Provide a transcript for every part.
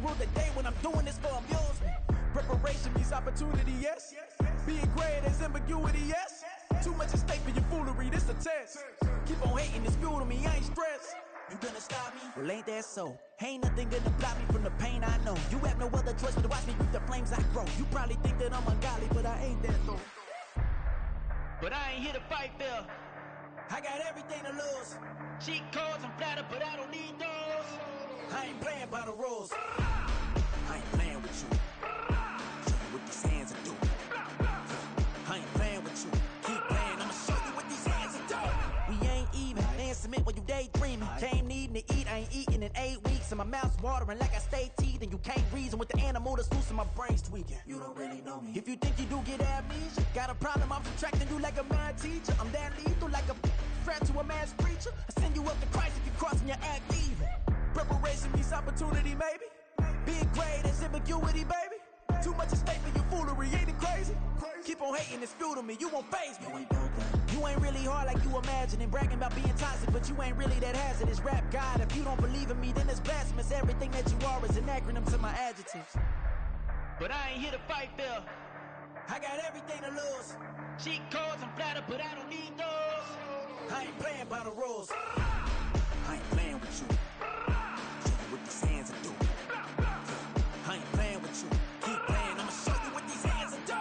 rule the day when I'm doing this for amusement. Preparation means opportunity, yes. Being great is ambiguity, yes. Too much at stake for your foolery, this a test. Keep on hating, it's fuel to me, I ain't stressed. You gonna stop me? Well, ain't that so? Ain't nothing gonna block me from the pain I know. You have no other choice but to watch me reap the flames I grow. You probably think that I'm ungodly, but I ain't that though. But I ain't here to fight fair. I got everything to lose. Cheat codes, I'm flattered, but I don't need those. I ain't playing by the rules. I ain't playing with you. Show you what these hands will do. I ain't playing with you. Keep playing, I'ma show you what these hands will do. We ain't even. They ain't submit when you daydreaming. Came needing to eat, I ain't eating in 8 weeks. And my mouth's watering like I stay teeth. And you can't reason with the animal that's loose and my brain's tweaking. You don't really know me. If you think you do get amnesia, got a problem, I'm subtracting you like a mad teacher. I'm that lethal like a threat to a mass preacher. I send you up to Christ if you crossing your act evil. Preparation means opportunity, maybe. Being great is ambiguity, baby. Too much at stake for your foolery, ain't it crazy? Keep on hating, it's fuel to me, you won't faze me. You ain't really hard like you imagining. Bragging about being toxic, but you ain't really that hazardous. Rap God, if you don't believe in me, then it's blasphemous. Everything that you are is an acronym to my adjectives. But I ain't here to fight fair. I got everything to lose. Cheat codes, I'm flattered, but I don't need those. I ain't playing by the rules. I ain't playing with you. Show you what these hands will do. I ain't playing with you. Keep playing, I'ma show you what these hands will do.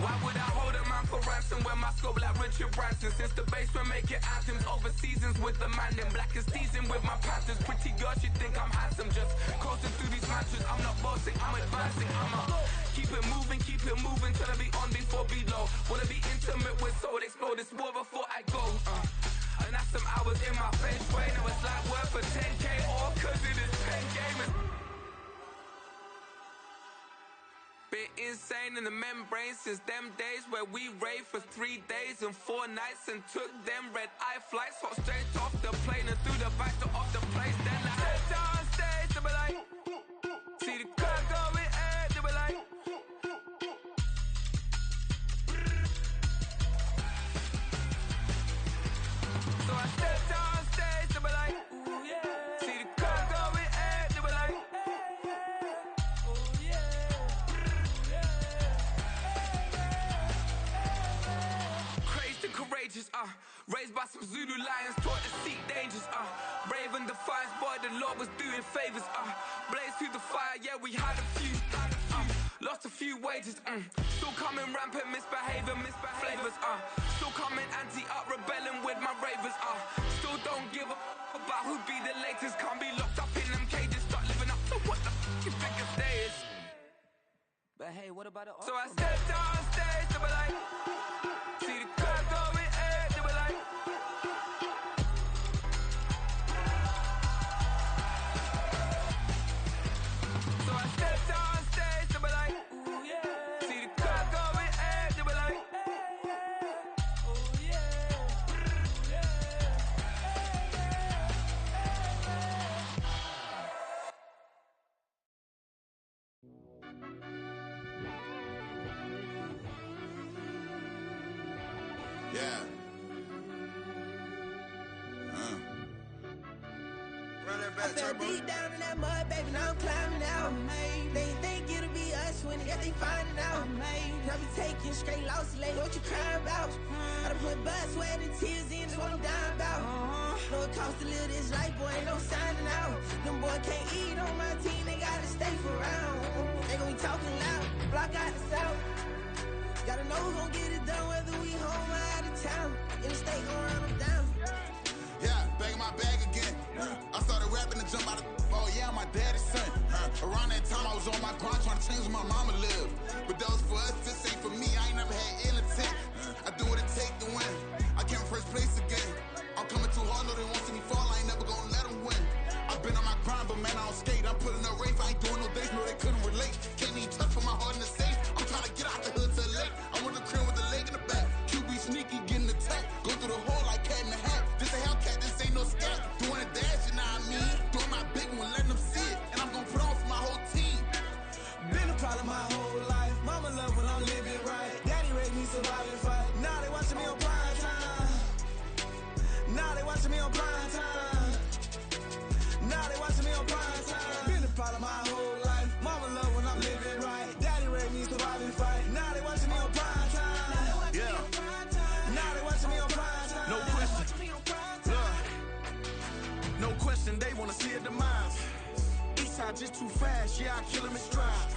Why would I hold a man for ransom when my scope like Richard Branson? Since the basement make it anthems over seasons with the man in black is teasing with my panthers. Pretty girl, she think I'm handsome, just coasting through these mansions. I'm not bossing, I'm advancing. I'ma keep it moving till I be on before below. Wanna be intimate with soul, explode this war before I go. And that's some hours in my face way. Now it's like work for 10K or cause it is 10 gamers. Been insane in the membrane since them days where we raved for 3 days and 4 nights and took them red eye flights, hot straight off the plane and through the back door of the place. Then I head down stage to be like, see the crowd going ahead to be like. So I step down stage to be like, ooh yeah. See the crowd going ahead to be like. Courageous, raised by some Zulu lions, taught to seek dangers, brave and defiant, boy, the Lord was doing favors, blaze through the fire, yeah, we had a few, lost a few wages, still coming rampant, misbehaving, flavors, still coming anti-up, rebelling with my ravers, still don't give a about who be the latest, can't be locked up in them cages, start living up to what the you think a day is. But hey, what about the So I stepped down stage to be like, see the crowd going ahead, they were like. So I stepped down stage, they were like, ooh yeah. See the crowd going ahead, they were like. Oh yeah. Yeah. Run that back, I fell deep down in that mud, baby, now I'm climbing out. They ain't think it'll be us when yet they finding out. I be taking straight losses, lady, what you crying about? I done put blood, sweat, and tears in, that's what I'm dying about. Know it costs to live this life, boy, ain't no signing out. Them boy can't eat on my team, they gotta stay for round. They gon' be talking loud, block out the south. Gotta know who gon' get it done, whether we home or out of town. In the state gon' run them down. Yeah, back in my bag again. I started rapping to jump out of oh yeah, my daddy's son. Around that time I was on my grind trying to change where my mama lived. But that was for us, this ain't for me. I ain't never had ill intent. I do what it take to win. I came first place again. I'm coming too hard, no they won't see me fall. I ain't never gonna let them win. I've been on my grind, but man I don't skate. I'm putting up race, I ain't doing no days, no they couldn't relate. Can't even touch for my heart in the safe. I'm trying to get out the hood to the lake. I'm with the crib with the leg in the back. QB sneaky, getting attacked. Go through the hole like cat in the hat. This a Hellcat, this ain't no scat. Doing a dash, you know what I mean? Doing my big one, letting them see it. And I'm gonna put on for my whole team. Been a problem my whole life. My Mama love when I'm living right. Daddy raised me surviving fight. Now they watching me on prime time. Now they watching me on prime time. Now they watching me on prime time. Been a part of my whole life. Mama love when I'm living right. Daddy raised me surviving fight. Now they watching me on prime time. Yeah. Now they watching me on prime time. No question. No question, they wanna see a demise. Eastside just too fast, yeah, I kill them in stride.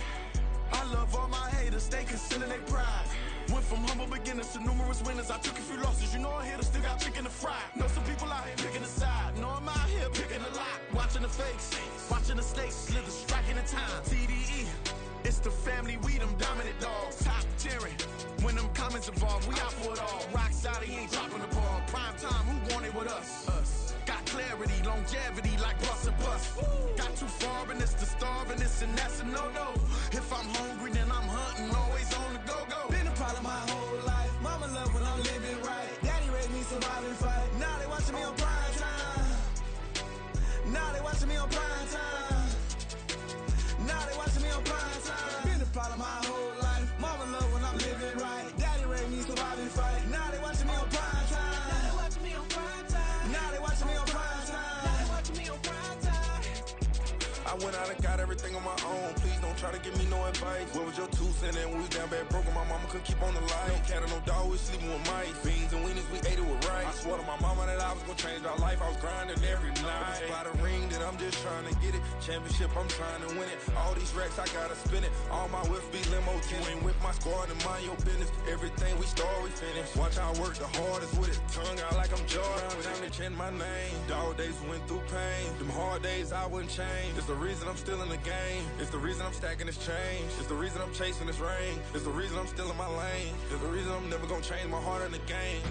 I love all my haters, they consider they pride. Went from humble beginners to numerous winners. I took a few losses, you know I'm here to still got chicken to fry. Know some people out here picking a side. Know I'm out here picking a lot. Watching the fakes, watching the stakes, slither, striking the time. TDE, it's the family, we them dominant dogs. Top tiering, when them comments involved, we out for it all. Rock side, he ain't dropping the ball. Prime time, who want it with us? Got clarity, longevity, like bust and bust. Got too far and it's the starving, this and that's a no-no. If I'm hungry, then I'm hunting, always on the go-go. Been a part of my whole life. Mama love when I'm living right. Daddy raised me surviving fight. Now they watching me on prime time. Now they watching me on prime time. Now they watching me on prime time. Been a part of my whole life. Mama love when I'm living right. Daddy raised me surviving fight. Now they watching me on prime time. Now they watching me on prime time. Now they watching me on prime time. Now they watching me on prime time. I went out and got everything on my own. Please don't try to give me no advice. What was your 2 cents and we was down bad broke and my mama couldn't keep on the light. No cat or no dog, we sleeping with mice. Beans and weenies, we ate it with rice. I swore to my mama that I was gonna change our life. I was grinding every night. By the ring that I'm just trying to get it. Championship, I'm trying to win it. All these racks, I gotta spin it. All my whips be limo. You ain't with my squad and mind your business. Everything we start, we finish. Watch I work the hardest with it. Tongue out like I'm Jordan. Time to change my name. Dog days went through pain. Them hard days I wouldn't change. It's the reason I'm still in the game. It's the reason I'm stacking this change. It's the reason I'm chasing this rain. It's the reason I'm still in my lane. It's the reason I'm never gonna change my heart in the game.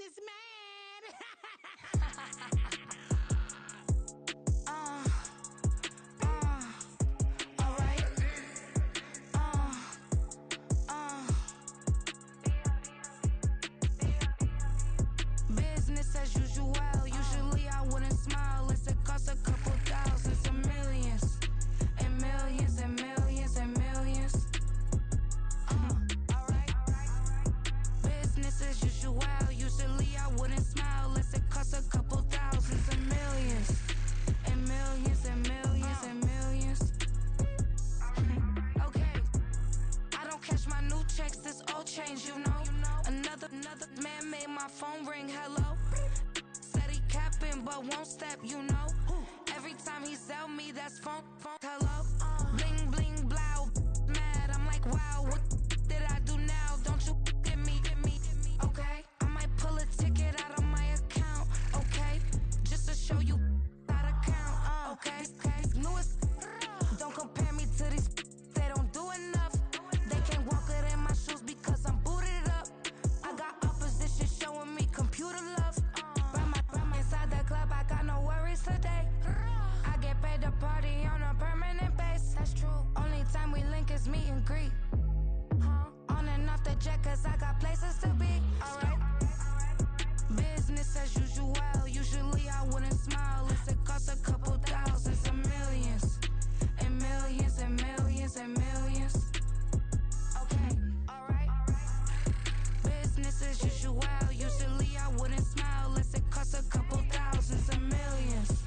It's mad. Alright. Business as usual. Usually I wouldn't smile. Unless it costs a couple thousands and millions. And millions and millions and millions. Alright. Business as usual. Usually I wouldn't smile unless it costs a couple thousands and millions. And millions and millions and millions. Okay. I don't cash my new checks, this old change, you know. Another man made my phone ring, hello. Said he capping but won't step, you know. Every time he sell me, that's phone, hello. Bling bling blow, mad, I'm like wow, what did I do now? Don't you get me, okay? I might pull a ticket out of my account, okay? Just to show you how to count, okay? Newest, don't compare me to these, they don't do enough. They can't walk it in my shoes because I'm booted up. I got opposition showing me computer love. Ram inside the club, I got no worries today. I get paid to party on a permanent base. That's true. Only time we link is meet and greet. On and off the jet, cause I got places to be. Alright. Business as usual. Usually I wouldn't smile unless it costs a couple thousands and millions. And millions and millions and millions. Okay, alright. Business as usual. Usually I wouldn't smile unless it costs a couple thousands and millions.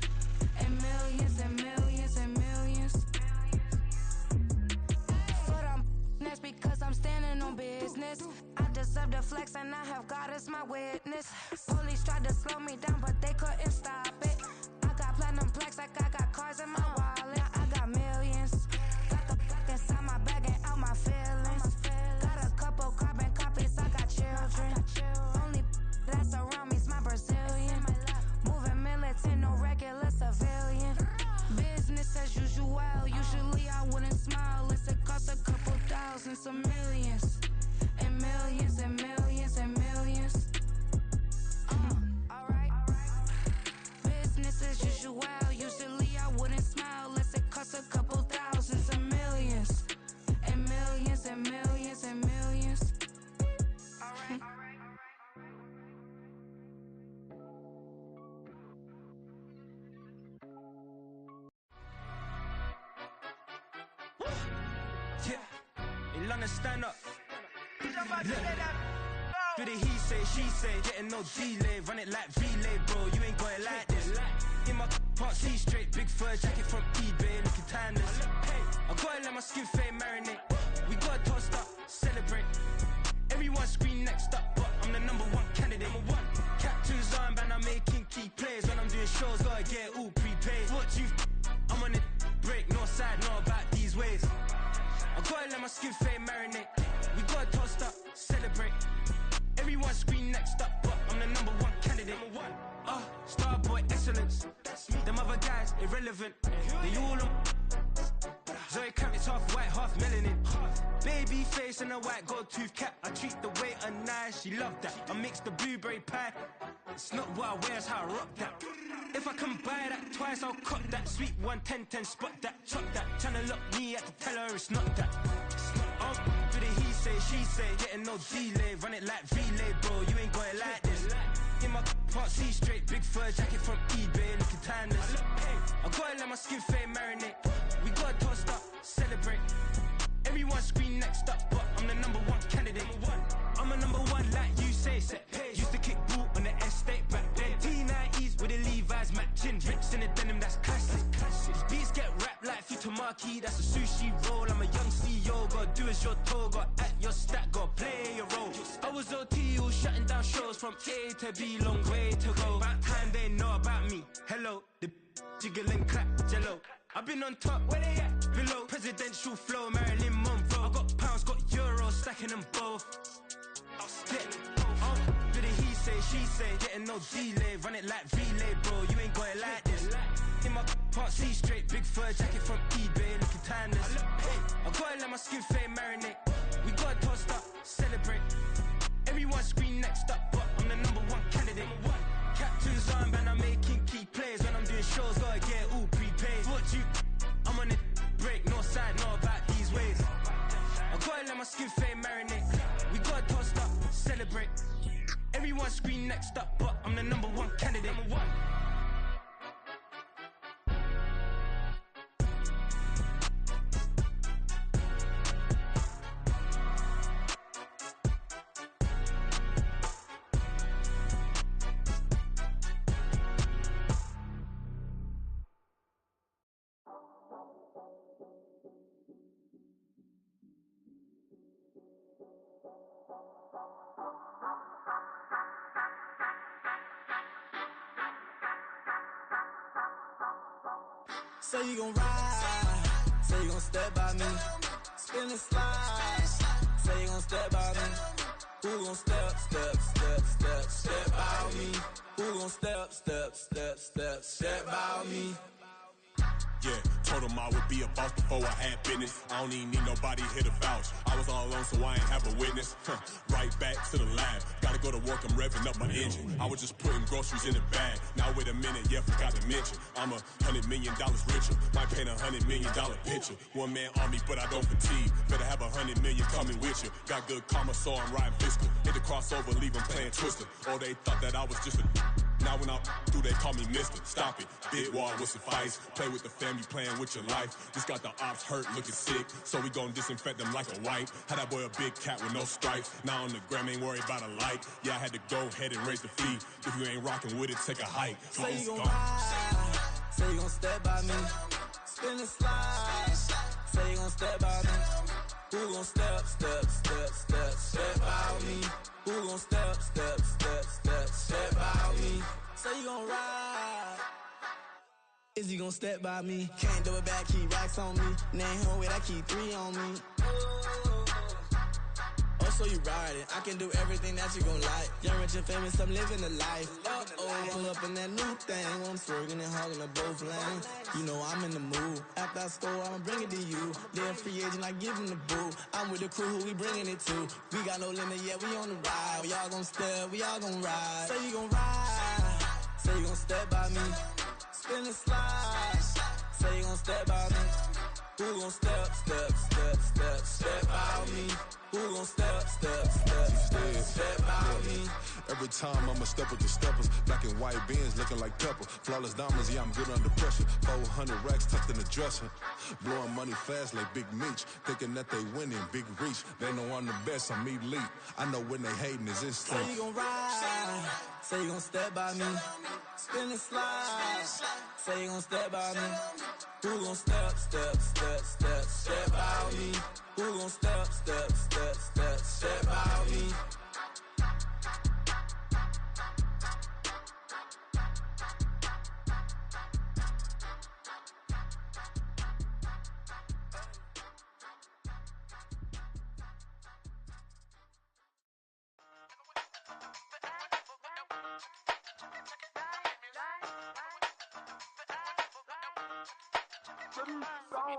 And millions and millions and millions. Foot on that's because I'm standing on business. I deserve the flex and I have God as my witness. Police tried to slow me down but they couldn't stop it. I got platinum plaques like I got cars in my wallet. I got millions. Got the fuck inside my bag and out my feelings. Got a couple carbon copies, I got children. Only that's around me's my Brazilian. Moving militant, no regular civilian. Business as usual. Usually I wouldn't smile unless it costs a couple thousands of millions. And millions and millions and millions. gonna stand up. Do the he say, she say, getting no delay. Run it like relay, bro, you ain't got it like this. In my part C straight, big fur jacket from eBay, looking timeless. I gotta let my skin fade marinate. We gotta toast up, celebrate. Everyone scream next up, but I'm the number one candidate. Captain's armband, I'm making key plays. When I'm doing shows, gotta get all prepaid. What you I'm on it, break, no side, no about these ways. I gotta let my skin fade marinate. We gotta toast up, celebrate. Everyone scream next up, but I'm the number one candidate. Starboy excellence. Them other guys irrelevant. They all on Zoe Kravitz, half white, half melanin. Baby face and a white gold tooth cap. I treat the waiter nice, she love that. I mix the blueberry pie. It's not what I wear, it's how I rock that. If I can buy that twice, I'll cut that. Sweet 110, spot that, chop that. Tryna lock me, I have to tell her it's not that. Do the he say, she say, getting no delay. Run it like relay, bro, you ain't got it like this. In my part C straight, big fur jacket from eBay, looking timeless. I gotta let my skin fade marinate. We gotta toast up, celebrate. Everyone scream next up, but I'm the number one candidate. I'm a number one like you say, set pace. Used to kick boot on the estate back then. T90s with the Levi's matching. Rips in the denim, that's classic. These beats get wrapped like Futamaki, that's a sushi roll. I'm a young CEO, gotta do as you're told. Gotta act your stat, gotta play your role. I was OT, all shutting down shows from A to B, long way to go. About time they know about me. Hello, the jiggle and clap, jello. I've been on top, where they at? Below, presidential flow, Marilyn Monroe. I got pounds, got euros, stacking them both. Do the he say, she say, getting no delay. Run it like relay, bro, you ain't got it like this. In my part C straight, big fur jacket from eBay, looking timeless. I gotta let my skin fade marinate. We gotta toast up, celebrate. Everyone scream next up, but I'm the number one candidate. Captain's armband, I'm making key plays. When I'm doing shows, gotta get all prepaid. What you I'm on it, break, no side, no about these ways. I gotta let my skin fade marinate. We gotta toast up, celebrate. Everyone scream next up, but I'm the number one candidate. Say you gon' ride, say you gon' step by me, spin and slide, say you gon' step by me. Who gon' step by me? Who gon' step by me? Yeah, told him I would be a boss before I had business. I don't even need nobody here to vouch. I was all alone, so I ain't have a witness. Right back to the lab. Gotta go to work, I'm revving up my engine. I was just putting groceries in the bag. Now wait a minute, yeah, forgot to mention. I'm $100 million richer. Might paint $100 million picture. One man army, but I don't fatigue. Better have 100 million coming with you. Got good karma, so I'm riding fiscal. Hit the crossover, leave them playing Twister. Oh, they thought that I was just a... Now when I do, they call me Mister. Stop it. Big wall will suffice. Play with the family, playing with your life. Just got the ops hurt, looking sick. So we gon' disinfect them like a wipe. Had that boy a big cat with no stripes. Now on the gram, ain't worried about a like. Yeah, I had to go ahead and raise the fee. If you ain't rocking with it, take a hike. Say you gon' ride, say you gon' step by me, spin and slide, say you gon' step by me. Who gon' step by me? Who gon' step by me? Say you gon' ride. Is he gon' step by me? Can't do it back, keep racks on me. Name home with I keep 3 on me. Oh, so you riding. I can do everything that you gon' like. Young, rich, and famous, I'm living the life. Pull up in that new thing. When I'm swerving and hogging up both lanes. You know I'm in the mood. After I score, I'ma bring it to you. They're a free agent, I give him the boo. I'm with the crew, who we bringing it to. We got no limit, yeah, we on the ride. We all gon' step, we all gon' ride. Say you gon' ride. Say you gon' step by me. Spin and slide. Say you gon' step by me. Who gon' step by me? Who gon' step by me? Every time I'm a step with the steppers. Black and white beans looking like pepper. Flawless diamonds, yeah, I'm good under pressure. 400 racks tucked in the dresser. Blowing money fast like Big Meech. Thinking that they winning, big reach. They know I'm the best, I'm elite. I know when they hating is instinct. Say you gon' ride, say you gon' step by me. Spin and slide, say you gon' step by me. Who gon' step by me? Who gon' step by me?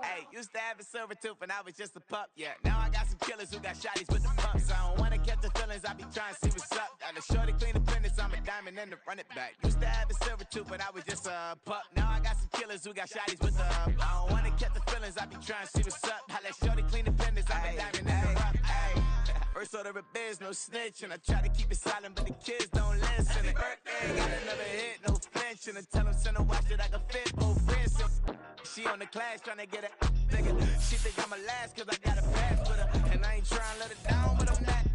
Hey, used to have a silver tooth when I was just a pup, yeah. Now I got some killers who got shotties with the pumps. I don't wanna catch the feelings, I be trying to see what's up. Got a shorty clean the fitness, I'm a diamond and to run it back. Used to have a silver tooth when I was just a pup. Now I got some killers who got shotties with the I don't wanna catch the feelings, I be trying to see what's up. I let shorty clean the fitness, I'm a diamond and to run it back. First order of biz, no snitch, and I try to keep it silent, but the kids don't listen. Birthday, got another hit, no flinch, and I tell them send a watch that I can fit both wrists. She on the class trying to get it nigga. She think I'm a last cause I got a pass with her, and I ain't trying to let it down, but I'm not.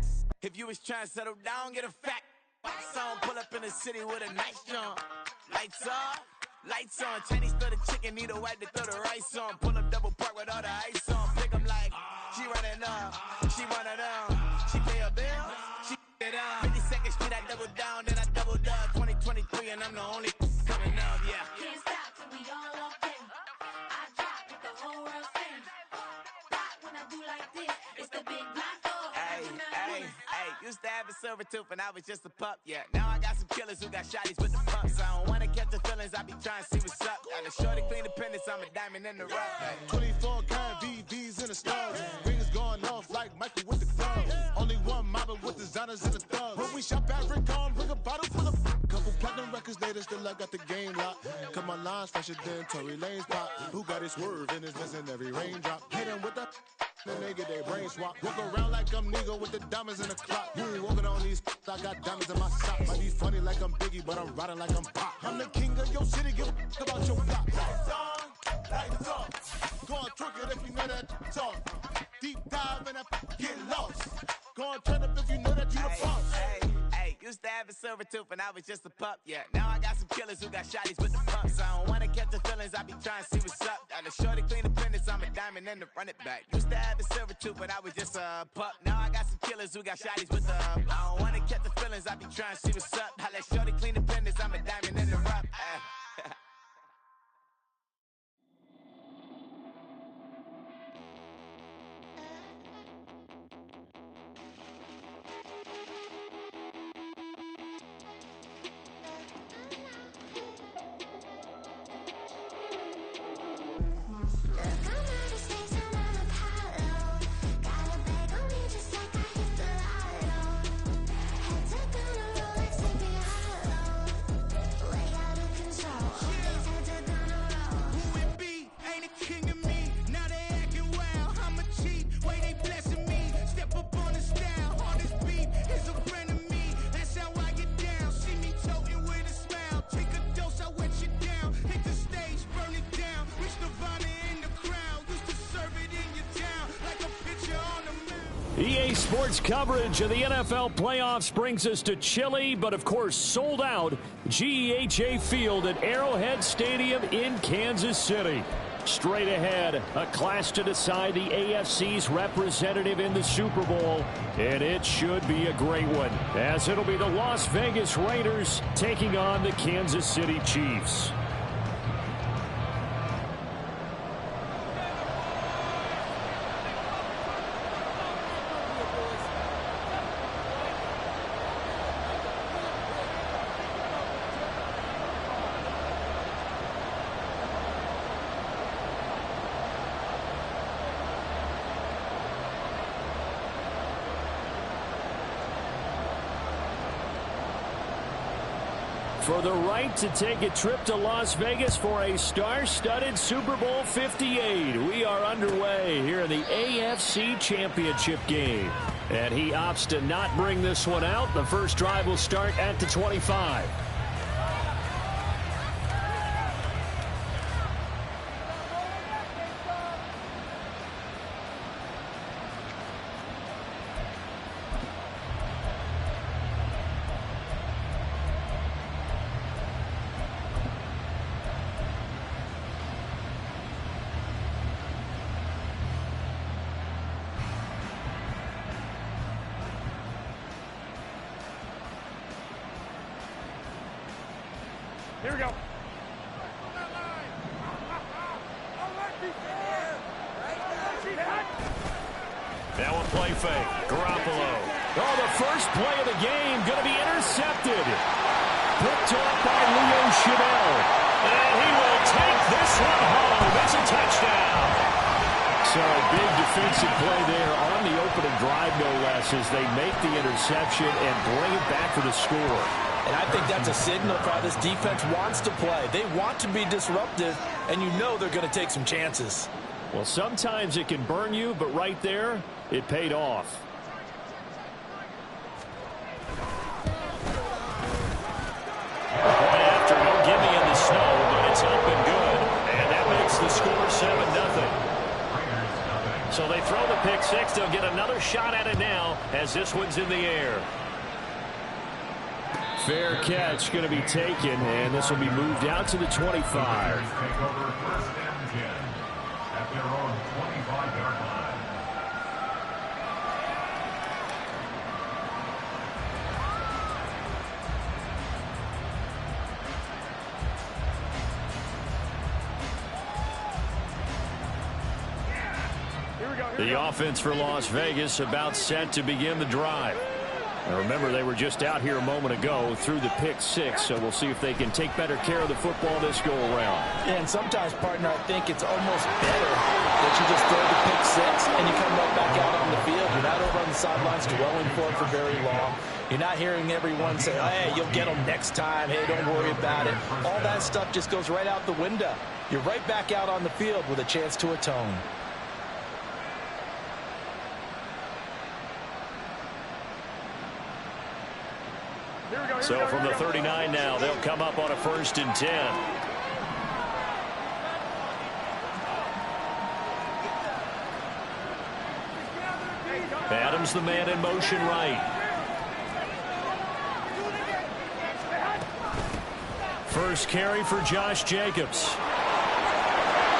If you was trying to settle down, get a fact. Song pull up in the city with a nice jump. Lights off, lights on. Chinese throw the chicken, need a wipe to throw the rice on. Pull up double park with all the ice on. Pick 'em like, she running up, she one of them. She pay her bill, she it up. 52nd Street, I double down, then I doubled up. 2023, and I'm the only coming up, yeah. Can't stop till we all locked in. I drop with the whole world sing. Rock when I do like this, it's the big black dog. Hey, used to have a silver tooth when I was just a pup, yeah. Now I got some killers who got shotties with the pumps. I don't wanna catch the feelings, I be trying to see what's up. Got a shorty clean the pendants, I'm a diamond in the rough. 24 karat VVs in the stars. Ringers going off like Michael with the club. Only one mobbing with designers in the thugs. When we shop at Rick on, bring a bottle full of couple platinum records later, still I got the game locked. Cause my lines fresher than Tory Lane's pop. Who got his swerve and his missing every raindrop. Hit him with the then they get their brain swap. Walk around like I'm Nego with the diamonds in the clock. You ain't walking on these, I got diamonds in my socks. Might be funny like I'm Biggie, but I'm riding like I'm Pop. I'm the king of your city, give a about your block. Lights on, lights off. Go on, twerk it if you know that talk. Deep dive and I get lost. Go on, turn up if you know that you the boss. Hey, used to have a silver tooth when I was just a pup, yeah. Now I got some killers who got shotties with the pumps. I don't wanna catch the feelings, I be trying to see what's up. Got a shorty clean the pendants, I'm a diamond and to run it back. Used to have a silver tooth when I was just a pup. Now I got some killers who got shotties with the I don't wanna catch the feelings, I be trying to see what's up. I let shorty clean the pendants, I'm a diamond in the rough. EA Sports coverage of the NFL playoffs brings us to chilly, but of course sold out GEHA Field at Arrowhead Stadium in Kansas City. Straight ahead, a clash to decide the AFC's representative in the Super Bowl, and it should be a great one, as it'll be the Las Vegas Raiders taking on the Kansas City Chiefs. For the right to take a trip to Las Vegas for a star-studded Super Bowl 58. We are underway here in the AFC Championship game. And he opts to not bring this one out. The first drive will start at the 25. Here we go. That one play fake. Garoppolo. Oh, the first play of the game going to be intercepted. Picked off by Leo Chenal. And he will take this one home. It's a touchdown. So big defensive play there on the opening drive, no less, as they make the interception and bring it back for the score. And I think that's a signal for how this defense wants to play. They want to be disruptive, and you know they're going to take some chances. Well, sometimes it can burn you, but right there, it paid off. Point after, no gimme in the snow, but it's up and good. And that makes the score 7-0. So they throw the pick six. They'll get another shot at it now as this one's in the air. Fair catch going to be taken, and this will be moved out to the 25. Take over 1st and 10 at their own 25-yard line. The offense for Las Vegas about set to begin the drive. Now remember, they were just out here a moment ago through the pick six, so we'll see if they can take better care of the football this go-around. And sometimes, partner, I think it's almost better that you just throw the pick six and you come right back out on the field. You're not over on the sidelines dwelling for it for very long. You're not hearing everyone say, hey, you'll get them next time. Hey, don't worry about it. All that stuff just goes right out the window. You're right back out on the field with a chance to atone. So from the 39 now, they'll come up on a 1st and 10. Adams, the man in motion right. First carry for Josh Jacobs.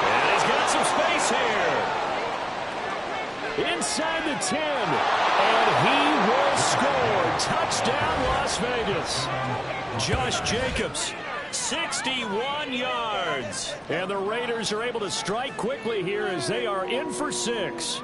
And he's got some space here. Inside the 10. And he will score. Touchdown, Las Vegas. Josh Jacobs, 61 yards. And the Raiders are able to strike quickly here as they are in for 6.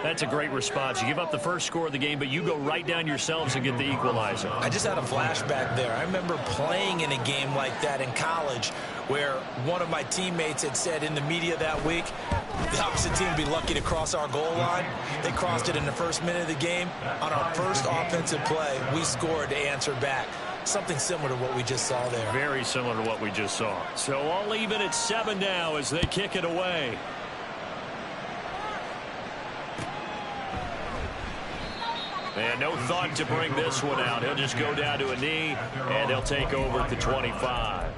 That's a great response. You give up the first score of the game, but you go right down yourselves and get the equalizer. I just had a flashback there. I remember playing in a game like that in college where one of my teammates had said in the media that week, the opposite team would be lucky to cross our goal line. They crossed it in the first minute of the game. On our first offensive play, we scored to answer back. Something similar to what we just saw there. Very similar to what we just saw. So all even at 7 now as they kick it away. And no thought to bring this one out. He'll just go down to a knee, and they'll take over at the 25.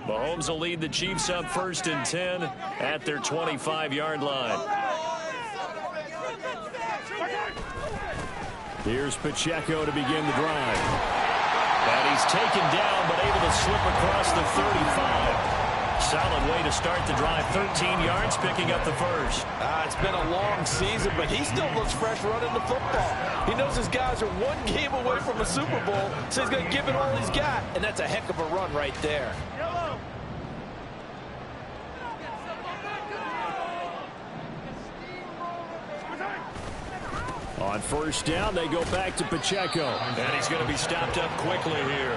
Mahomes will lead the Chiefs up 1st and 10 at their 25-yard line. Here's Pacheco to begin the drive. And he's taken down, but able to slip across the 35. Solid way to start the drive. 13 yards, picking up the first. It's been a long season, but he still looks fresh running the football. He knows his guys are one game away from a Super Bowl, so he's going to give it all he's got. And that's a heck of a run right there. On 1st down, they go back to Pacheco. And he's going to be stopped up quickly here.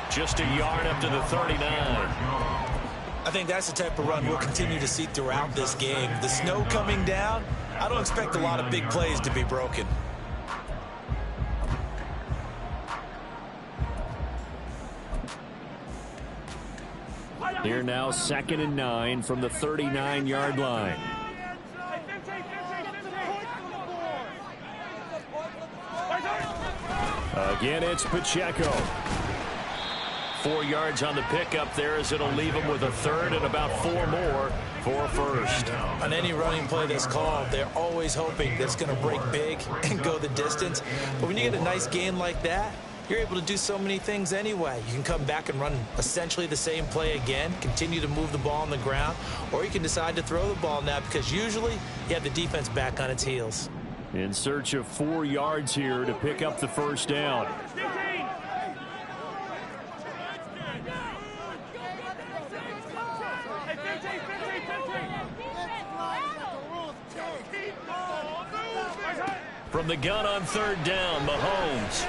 Just a yard up to the 39. I think that's the type of run we'll continue to see throughout this game. The snow coming down, I don't expect a lot of big plays to be broken. Here now, 2nd and 9 from the 39-yard line. Again, it's Pacheco. 4 yards on the pickup there as it'll leave him with a third and about 4 more for a first. On any running play that's called, they're always hoping that it's going to break big and go the distance. But when you get a nice game like that, you're able to do so many things anyway. You can come back and run essentially the same play again, continue to move the ball on the ground, or you can decide to throw the ball now because usually you have the defense back on its heels. In search of 4 yards here to pick up the first down. From the gun on 3rd down, Mahomes.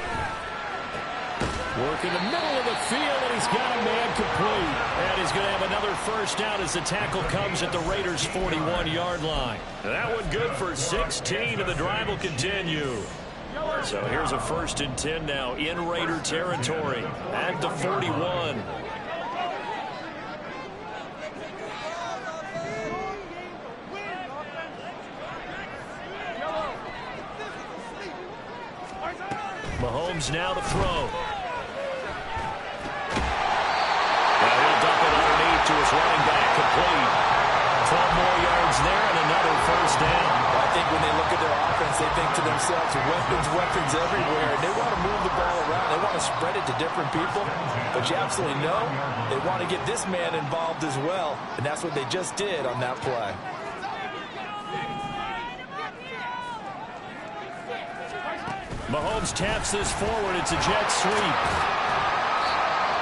Work in the middle of the field, and he's got a man complete. And he's going to have another first down as the tackle comes at the Raiders' 41-yard line. That one good for 16, and the drive will continue. So here's a 1st and 10 now in Raider territory at the 41. Mahomes now to throw. He'll dump it underneath to his running back, complete. 12 more yards there and another first down. I think when they look at their offense, they think to themselves, weapons everywhere. And they want to move the ball around. They want to spread it to different people. But you absolutely know they want to get this man involved as well. And that's what they just did on that play. Mahomes taps this forward. It's a jet sweep.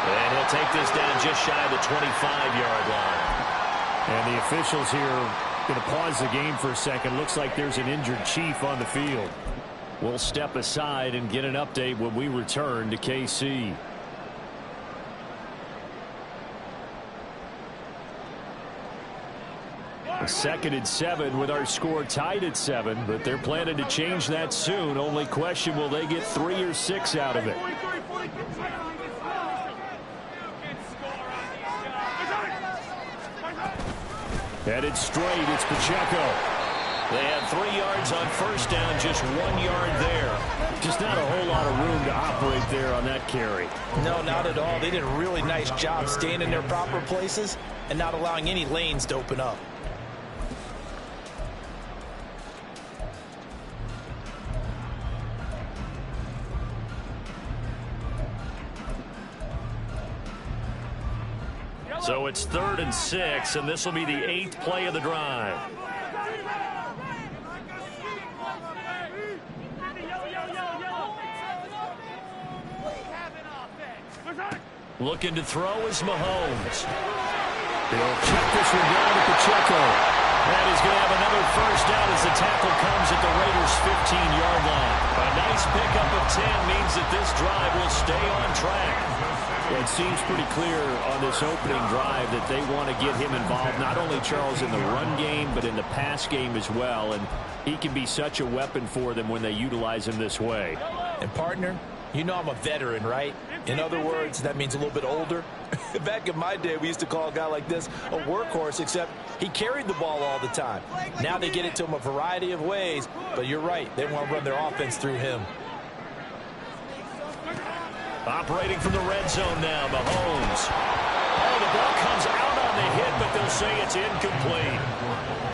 And he'll take this down just shy of the 25-yard line. And the officials here going to pause the game for a second. Looks like there's an injured Chief on the field. We'll step aside and get an update when we return to KC. A 2nd and 7 with our score tied at 7, but they're planning to change that soon. Only question, will they get 3 or 6 out of it? Headed straight, it's Pacheco. They had 3 yards on first down, just 1 yard there. Just not a whole lot of room to operate there on that carry. No, not at all. They did a really nice job staying in their proper places and not allowing any lanes to open up. So it's 3rd and 6, and this will be the 8th play of the drive. Looking to throw is Mahomes. He'll check this one down to Pacheco. And he's going to have another first down as the tackle comes at the Raiders' 15-yard line. A nice pickup of 10 means that this drive will stay on track. It seems pretty clear on this opening drive that they want to get him involved, not only, Charles, in the run game, but in the pass game as well. And he can be such a weapon for them when they utilize him this way. And, partner, you know I'm a veteran, right? In other words, that means a little bit older. Back in my day, we used to call a guy like this a workhorse, except he carried the ball all the time. Now they get it to him a variety of ways, but you're right. They want to run their offense through him. Operating from the red zone now, Mahomes. Oh, the ball comes out on the hit, but they'll say it's incomplete.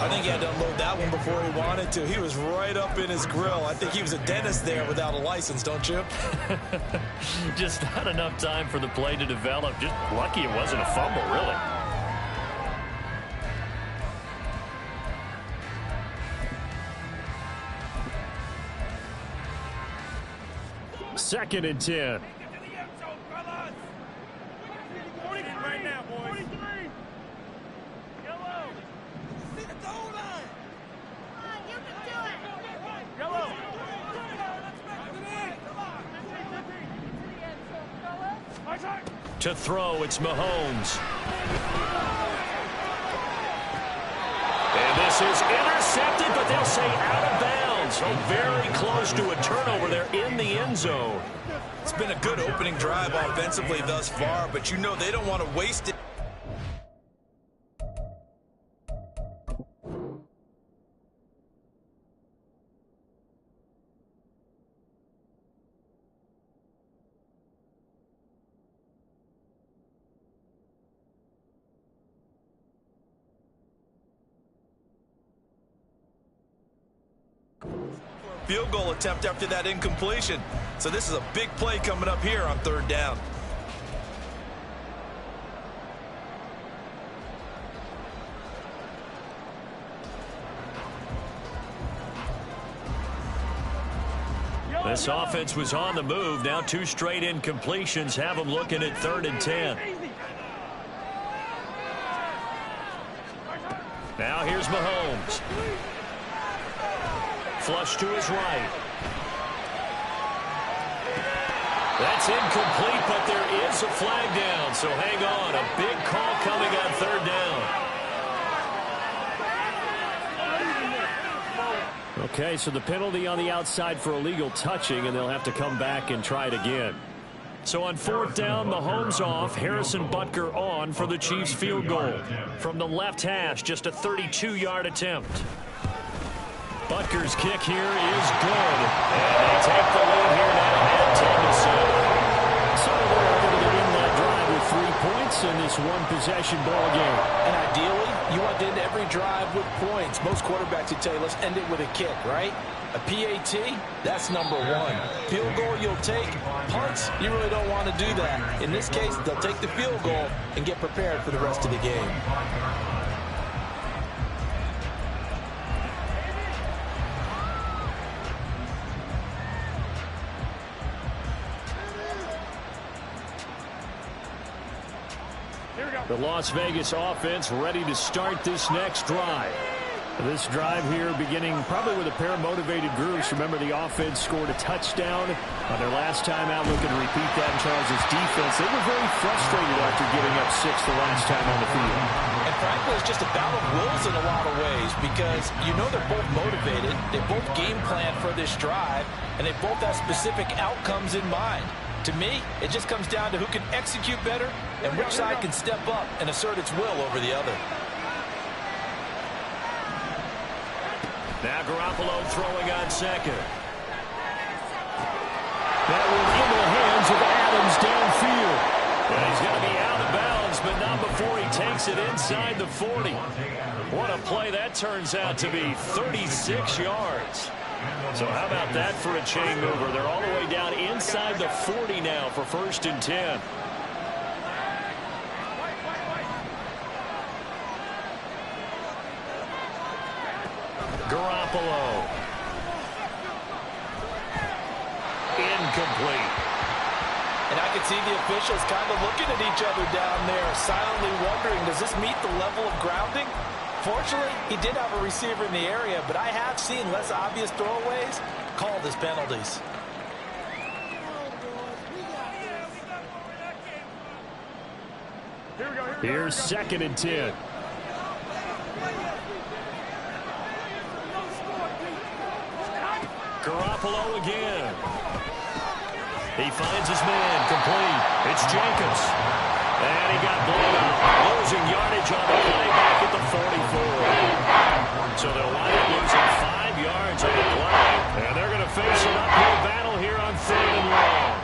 I think he had to unload that one before he wanted to. He was right up in his grill. I think he was a dentist there without a license, don't you? Just not enough time for the play to develop. Just lucky it wasn't a fumble, really. Second and 10. To throw, it's Mahomes. And this is intercepted, but they'll say out of bounds. So very close to a turnover there in the end zone. It's been a good opening drive offensively thus far, but you know they don't want to waste it. field goal attempt after that incompletion. So this is a big play coming up here on 3rd down. This offense was on the move. Now 2 straight incompletions have them looking at 3rd and 10. Now here's Mahomes. Flush to his right. That's incomplete, but there is a flag down. So hang on. A big call coming on 3rd down. Okay, so the penalty on the outside for illegal touching, and they'll have to come back and try it again. So on 4th down, Mahomes off, Harrison Butker on for the Chiefs field goal. From the left hash, just a 32-yard attempt. Butker's kick here is good. And they take the lead here now at 10-7. So they're able to win that drive with 3 points in this one-possession ball game. And ideally, you want to end every drive with points. Most quarterbacks would tell you, let's end it with a kick, right? A PAT, that's number 1. Field goal you'll take. Punts, you really don't want to do that. In this case, they'll take the field goal and get prepared for the rest of the game. The Las Vegas offense ready to start this next drive. This drive here beginning probably with a pair of motivated groups. Remember, the offense scored a touchdown on their last time out. Looking to repeat that in Charles' defense. They were very frustrated after giving up 6 the last time on the field. And frankly, it's just a battle of wills in a lot of ways because you know they're both motivated. They both game plan for this drive, and they both have specific outcomes in mind. To me, it just comes down to who can execute better and which side can step up and assert its will over the other. Now Garoppolo throwing on 2nd. That one in the hands of Adams downfield. And he's going to be out of bounds, but not before he takes it inside the 40. What a play that turns out to be, 36 yards. So how about that for a chain mover? They're all the way down inside the 40 now for 1st and 10. Garoppolo. Incomplete. And I can see the officials kind of looking at each other down there, silently wondering, does this meet the level of grounding? Fortunately, he did have a receiver in the area, but I have seen less obvious throwaways called as penalties. Here's 2nd and 10. Garoppolo again. He finds his man, complete. It's Jacobs. And he got blown up, losing yardage on the play back at the 44. So they'll wind up losing 5 yards on the play. And they're going to face an uphill battle here on 3rd and long.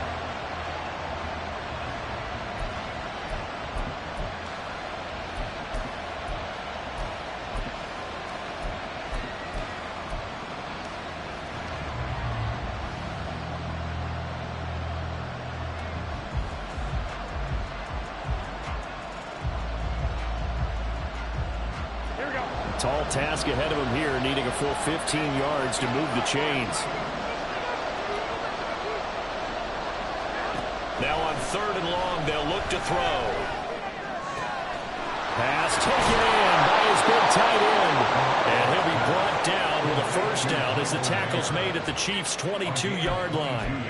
Tall task ahead of him here, needing a full 15 yards to move the chains. Now on 3rd and long, they'll look to throw. Pass taken in by his big tight end. And he'll be brought down with a 1st down as the tackle's made at the Chiefs' 22-yard line.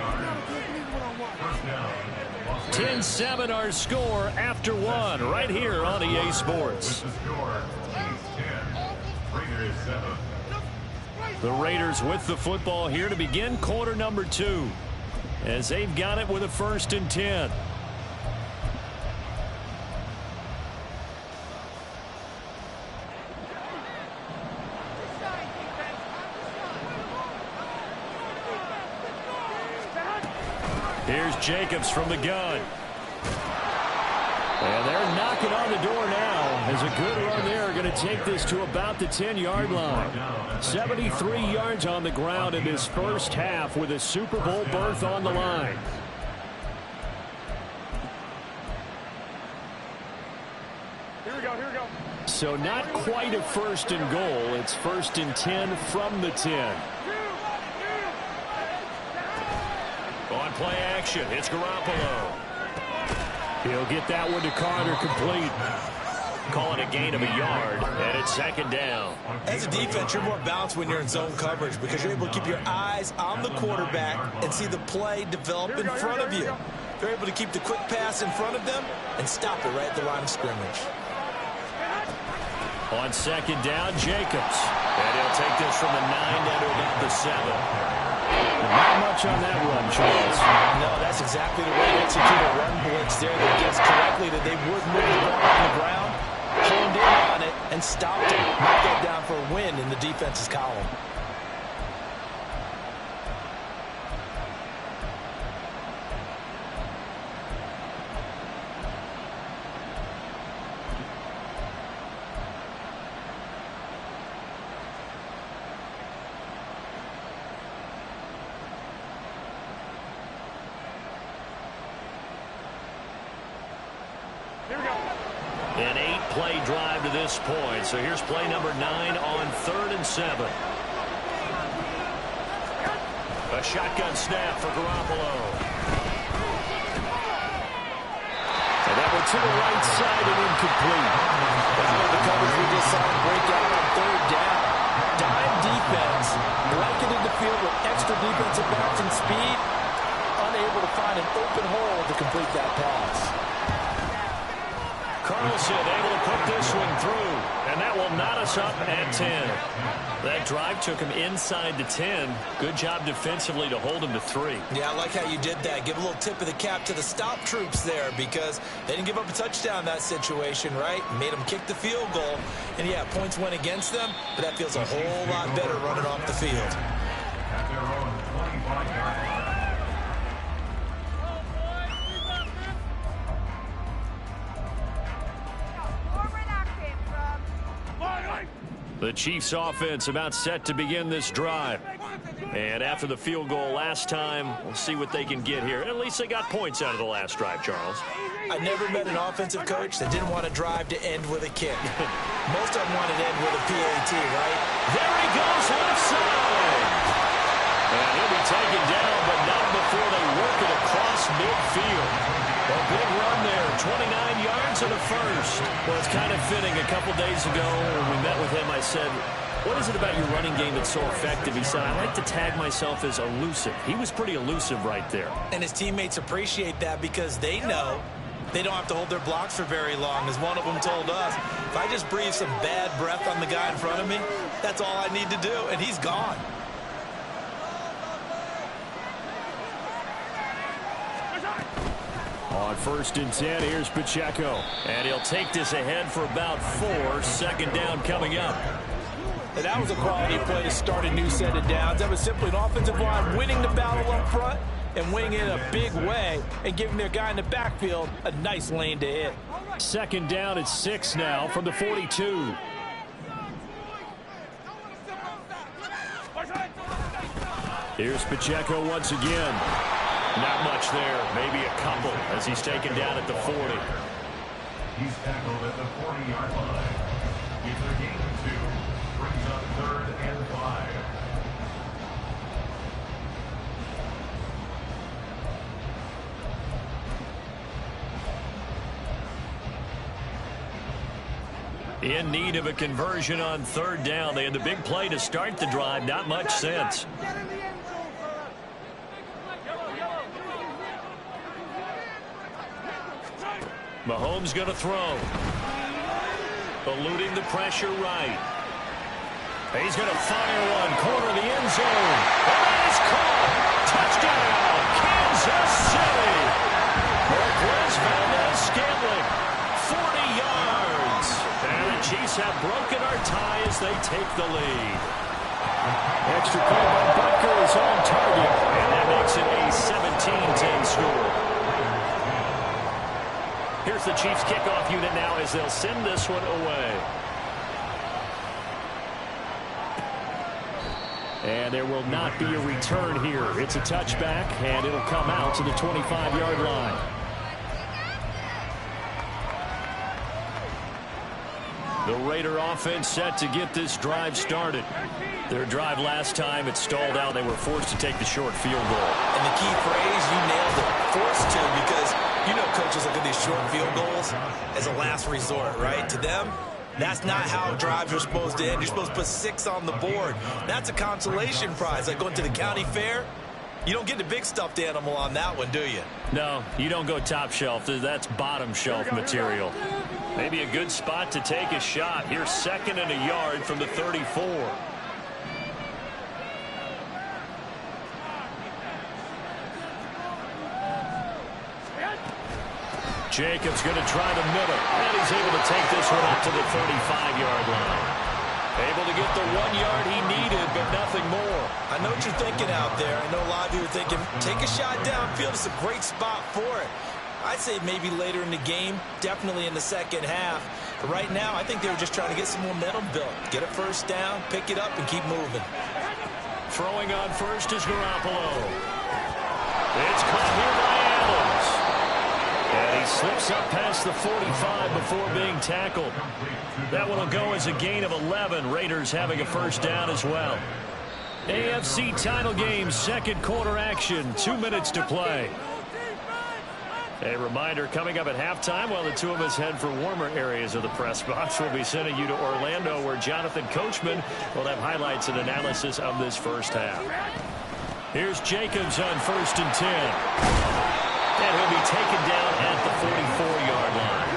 10-7 our score after 1 right here on EA Sports. The Raiders with the football here to begin quarter number 2 as they've got it with a 1st and 10. Here's Jacobs from the gun. And they're knocking on the door now. as a good run there going to take this to about the 10-yard line. 73 yards on the ground in this first half with a Super Bowl berth on the line. Here we go. So not quite a first and goal. It's first and 10 from the 10. On play action, it's Garoppolo. He'll get that one to Carter, complete. Call it a gain of a yard, and it's second down. As a defense, you're more balanced when you're in zone coverage because you're able to keep your eyes on the quarterback and see the play develop in front of you. They're able to keep the quick pass in front of them and stop it right at the line of scrimmage. On second down, Jacobs. And he'll take this from the 9 down to about the 7. Not much on that run, Charles. No, that's exactly the way to execute a run blitz there. They guessed correctly that they would move the ball on the ground, honed in on it, and stopped it. Knocked that down for a win in the defense's column. An 8-play drive to this point. So here's play number 9 on 3rd and 7. A shotgun snap for Garoppolo. And that one to the right side and incomplete. The coverage we just saw break out on 3rd down. Dime defense, blanketed the field with extra defensive backs and speed. Unable to find an open hole to complete that pass. Carlson able to put this one through, and that will knot us up at 10. That drive took him inside the 10. Good job defensively to hold him to 3. Yeah, I like how you did that. Give a little tip of the cap to the stop troops there because they didn't give up a touchdown in that situation, right? Made them kick the field goal. And, yeah, points went against them, but that feels a whole lot better running off the field. At their own 25-yard line. The Chiefs offense about set to begin this drive. And after the field goal last time, we'll see what they can get here. At least they got points out of the last drive, Charles. I never met an offensive coach that didn't want a drive to end with a kick. Most of them wanted to end with a PAT, right? There he goes, left side. And he'll be taken down, but not before they work it across midfield. A big run there, 29 yards and a first. Well, it's kind of fitting. A couple days ago when we met with him, I said, what is it about your running game that's so effective? He said, I like to tag myself as elusive. He was pretty elusive right there. And his teammates appreciate that because they know they don't have to hold their blocks for very long. As one of them told us, if I just breathe some bad breath on the guy in front of me, that's all I need to do, and he's gone. On 1st and 10, here's Pacheco. And he'll take this ahead for about 4. Second down coming up. And that was a quality play to start a new set of downs. That was simply an offensive line winning the battle up front and winning it in a big way and giving their guy in the backfield a nice lane to hit. Second down at 6 now from the 42. Here's Pacheco once again. Not much there, maybe a couple as he's taken down at the 40. He's tackled at the 40-yard line. It's a gain of 2. Brings up 3rd and 5. In need of a conversion on 3rd down. They had the big play to start the drive. Not much sense. Mahomes going to throw. Eluding the pressure right. He's going to fire one. Corner of the end zone. And that is caught. Touchdown, Kansas City. Marquez Valdez-Scantling, 40 yards. And the Chiefs have broken our tie as they take the lead. Extra point by Butker is on target. And that makes it a 17-10 score. Here's the Chiefs kickoff unit now as they'll send this one away. And there will not be a return here. It's a touchback, and it'll come out to the 25-yard line. The Raider offense set to get this drive started. Their drive last time, it stalled out. They were forced to take the short field goal. And the key phrase, you nailed it, forced to, because you know coaches look at these short field goals as a last resort, right? To them, that's not how drives are supposed to end. You're supposed to put 6 on the board. That's a consolation prize. Like going to the county fair, you don't get the big stuffed animal on that one, do you? No, you don't go top shelf. That's bottom shelf material. Maybe a good spot to take a shot. Here's 2nd and a yard from the 34. Jacobs going to try the middle, and he's able to take this one up to the 35-yard line. Able to get the 1 yard he needed, but nothing more. I know what you're thinking out there. I know a lot of you are thinking, take a shot downfield. It's a great spot for it. I'd say maybe later in the game, definitely in the second half. But right now, I think they were just trying to get some momentum built. Get a first down, pick it up, and keep moving. Throwing on first is Garoppolo. It's caught here by Adams. And he slips up past the 45 before being tackled. That one will go as a gain of 11. Raiders having a first down as well. AFC title game, second quarter action. 2 minutes to play. A reminder coming up at halftime while the two of us head for warmer areas of the press box. We'll be sending you to Orlando where Jonathan Coachman will have highlights and analysis of this first half. Here's Jacobs on 1st and 10. And he'll be taken down at the 44-yard line.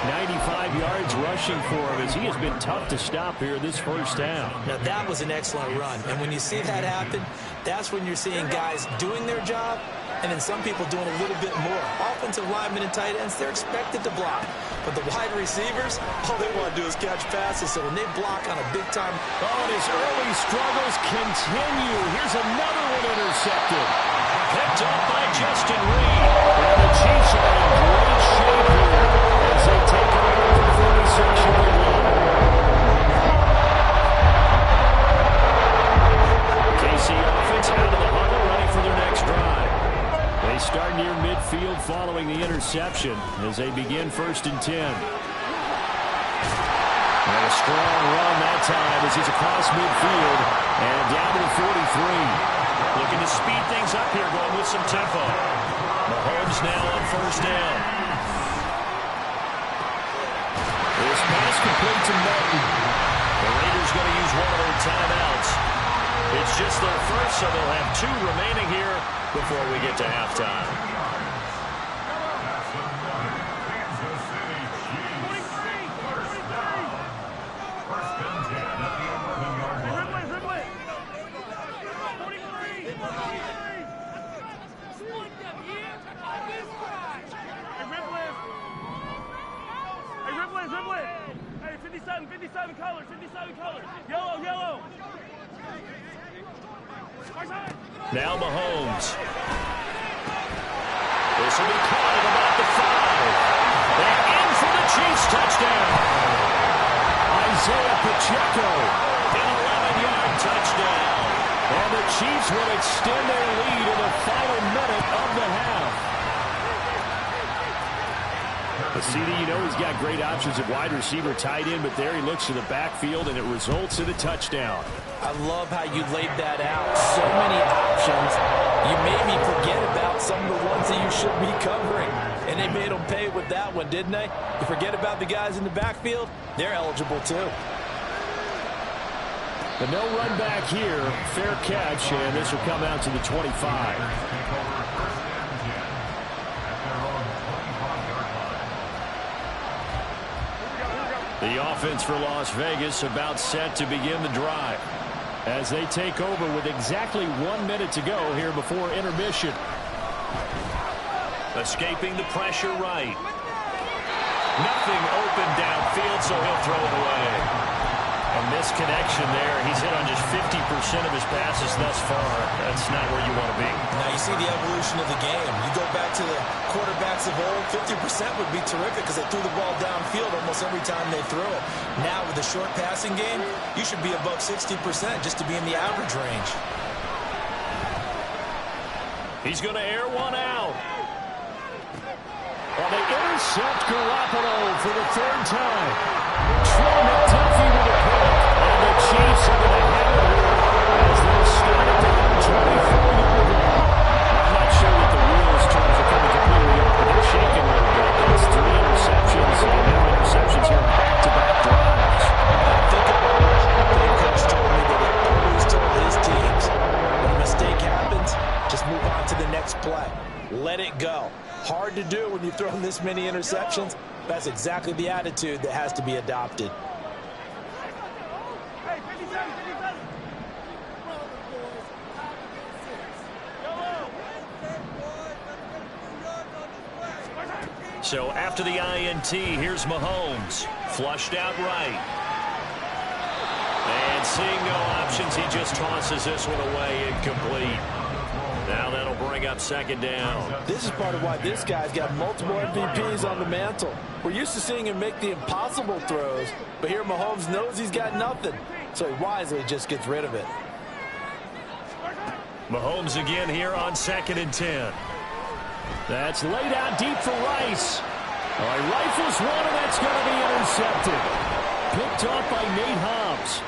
95 yards rushing for him as he has been tough to stop here this first half. Now that was an excellent run. And when you see that happen, that's when you're seeing guys doing their job and then some people doing a little bit more. Offensive linemen and tight ends, they're expected to block. But the wide receivers, all they want to do is catch passes. So when they block on a big-time... Oh, and his early struggles continue. Here's another one intercepted. Picked up by Justin Reed. And the Chiefs are in great shape here as they take it over the 46-yard line. KC offense out of the huddle, ready for their next drive. They start near midfield following the interception as they begin 1st and 10. And a strong run that time as he's across midfield and down to the 43. Looking to speed things up here, going with some tempo. Mahomes now on first down. This pass complete to Martin. The Raiders going to use one of their timeouts. It's just their first, so they'll have 2 remaining here before we get to halftime. Hey, 57 colors, 57 colors. Yellow, yellow. Now Mahomes. This will be caught at about the 5. And in for the Chiefs touchdown. Isaiah Pacheco, an 11-yard touchdown. And the Chiefs will extend their lead in the final minute of the half. CD, you know he's got great options at wide receiver, tight end, but there he looks to the backfield, and it results in a touchdown. I love how you laid that out. So many options. You made me forget about some of the ones that you should be covering. And they made them pay with that one, didn't they? You forget about the guys in the backfield, they're eligible too. The no run back here, fair catch, and this will come out to the 25. The offense for Las Vegas about set to begin the drive as they take over with exactly 1 minute to go here before intermission. Escaping the pressure right. Nothing open downfield, so he'll throw it away. A misconnection there. He's hit on just 50% of his passes thus far. That's not where you want to be. Now you see the evolution of the game. You go back to the quarterbacks of old, 50% would be terrific because they threw the ball downfield almost every time they threw it. Now with the short passing game, you should be above 60% just to be in the average range. He's going to air one out. And they intercept Garoppolo for the third time. Trey McDuffie with a pick. And the Chiefs are going to have it as they start at the 24-yard line. I'm not sure what the wheels terms are coming completely up, but they're shaking a little bit. That's 3 interceptions and now interceptions here on back-to-back drives. I think the coach told me that he always told his teams, when a mistake happens, just move on to the next play. Let it go. Hard to do when you've thrown this many interceptions. That's exactly the attitude that has to be adopted. So after the INT, here's Mahomes. Flushed out right. And seeing no options, he just tosses this one away, incomplete. Now that'll bring up second down. This is part of why this guy's got multiple MVPs on the mantle. We're used to seeing him make the impossible throws, but here Mahomes knows he's got nothing, so he wisely just gets rid of it. Mahomes again here on 2nd and 10. That's laid out deep for Rice. All right, rifles one, and that's going to be intercepted. Picked off by Nate Hobbs.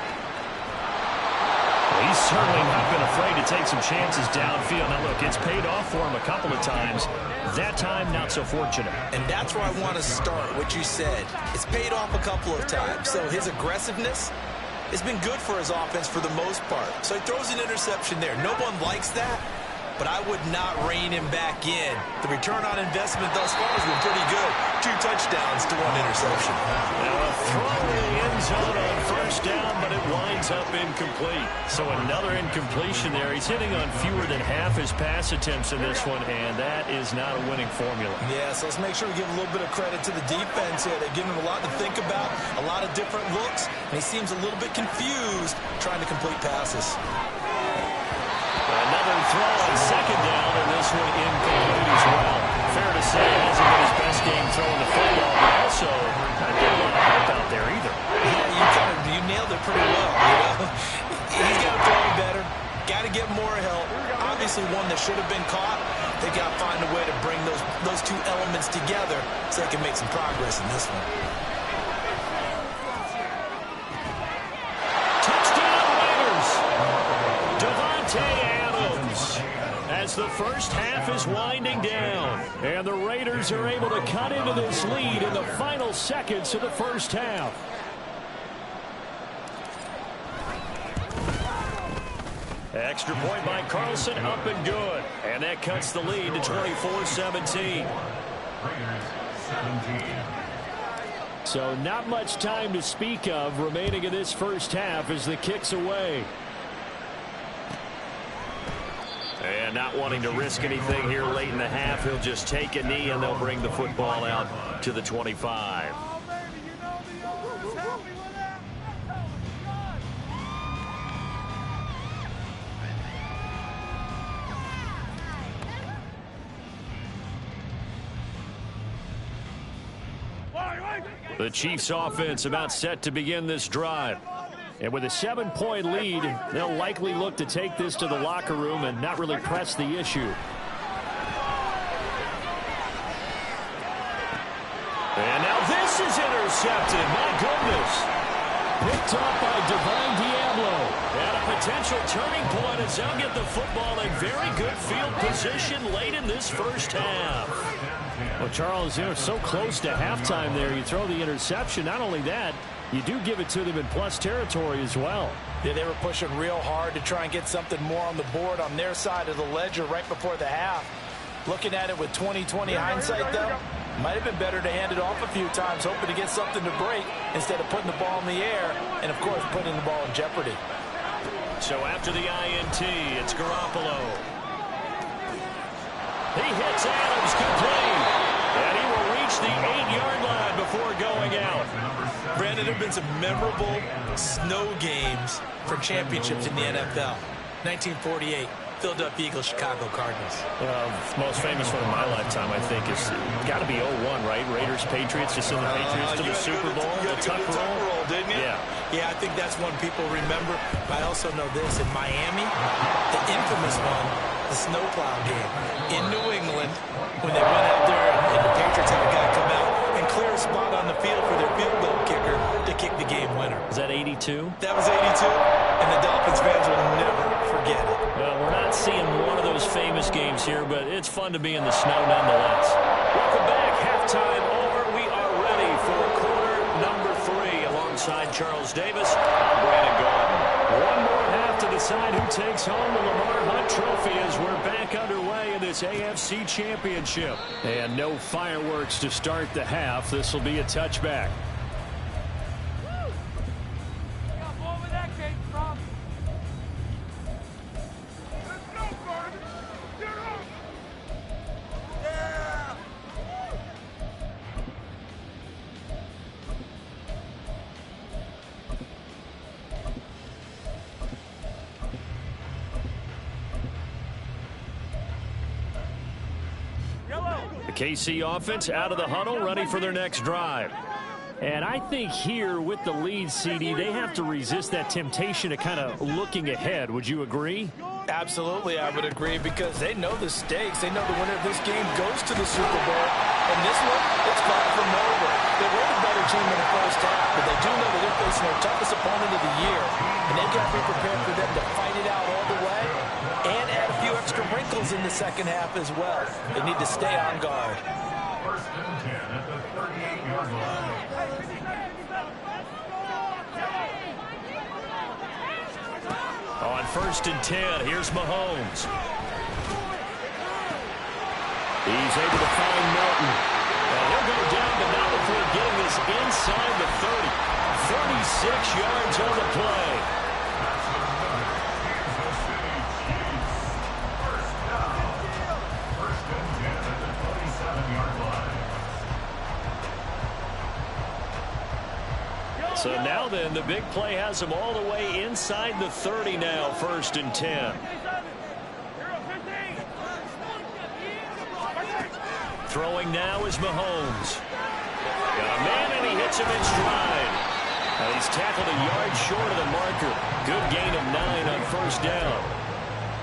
He's certainly not been afraid to take some chances downfield. Now, look, it's paid off for him a couple of times. That time, not so fortunate. And that's where I want to start, what you said. It's paid off a couple of times. So his aggressiveness has been good for his offense for the most part. So he throws an interception there. No one likes that, but I would not rein him back in. The return on investment thus far has been pretty good. 2 touchdowns to 1 interception. Now a throw in the end zone on first down, but it winds up incomplete. So another incompletion there. He's hitting on fewer than half his pass attempts in this one, and that is not a winning formula. Yeah, so let's make sure we give a little bit of credit to the defense here. They've given him a lot to think about, a lot of different looks, and he seems a little bit confused trying to complete passes. Another throw on second down, and this one incomplete as well. Fair to say, it hasn't been his best game throwing the football, but also not getting a lot of help out there either. Yeah, you nailed it pretty well. You know? He's got to throw better, got to get more help. Obviously one that should have been caught. They got to find a way to bring those 2 elements together so they can make some progress in this one. Touchdown Raiders! Davante Adams, as the first half is winding down, and the Raiders are able to cut into this lead in the final seconds of the first half. Extra point by Carlson, up and good, and that cuts the lead to 24-17. So not much time to speak of remaining in this first half as the kick's away. And not wanting to risk anything here late in the half, he'll just take a knee and they'll bring the football out to the 25. The Chiefs offense about set to begin this drive. And with a 7-point lead, they'll likely look to take this to the locker room and not really press the issue. And now this is intercepted. My goodness. Picked off by Divine Diablo. And a potential turning point as they'll get the football in very good field position late in this first half. Well, Charles, you know, so close to halftime there. You throw the interception. Not only that, you do give it to them in plus territory as well. Yeah, they were pushing real hard to try and get something more on the board on their side of the ledger right before the half. Looking at it with 20/20 hindsight, though, might have been better to hand it off a few times, hoping to get something to break instead of putting the ball in the air and, of course, putting the ball in jeopardy. So after the INT, it's Garoppolo. He hits Adams complete. And he will reach the 8-yard line before going out. Brandon, there have been some memorable snow games for championships in the NFL. 1948, Philadelphia Eagles, Chicago Cardinals. Most famous one in my lifetime, I think, is got to be 01, right? Raiders, Patriots, just send the Patriots to the Super Bowl. You had to go to the tuck roll, didn't you? Yeah, I think that's one people remember. I also know this. In Miami, the infamous one, the snowplow game. In New England, when they went out there and the Patriots had a guy come out and clear a spot on the field for their field goal kicker to kick the game winner. Is that 82? That was 82, and the Dolphins fans will never forget it. Well, we're not seeing one of those famous games here, but it's fun to be in the snow nonetheless. Welcome back. Halftime over. We are ready for quarter number 3 alongside Charles Davis. I'm Brandon Gaudin. One more half to decide who takes home the Lamar Hunt Trophy as we're back underway in this AFC Championship. And no fireworks to start the half. This will be a touchback. KC offense out of the huddle, ready for their next drive. And I think here with the lead, CD, they have to resist that temptation of kind of looking ahead. Would you agree? Absolutely, I would agree, because they know the stakes. They know the winner of this game goes to the Super Bowl. And this one, it's far from over. They were the better team in the first half, but they do know that they're facing their toughest opponent of the year. And they've got to be prepared for them to fight it out all the way and add a few extra wrinkles in the second half as well. They need to stay on guard. First and 10 at the 38-yard line. On first and 10, here's Mahomes. He's able to find Melton. And he'll go down, but not before getting this inside the 30. 36 yards on the play. So now then, the big play has him all the way inside the 30 now, first and 10. Throwing now is Mahomes. Got a man, and he hits him in stride. And he's tackled a yard short of the marker. Good gain of 9 on first down.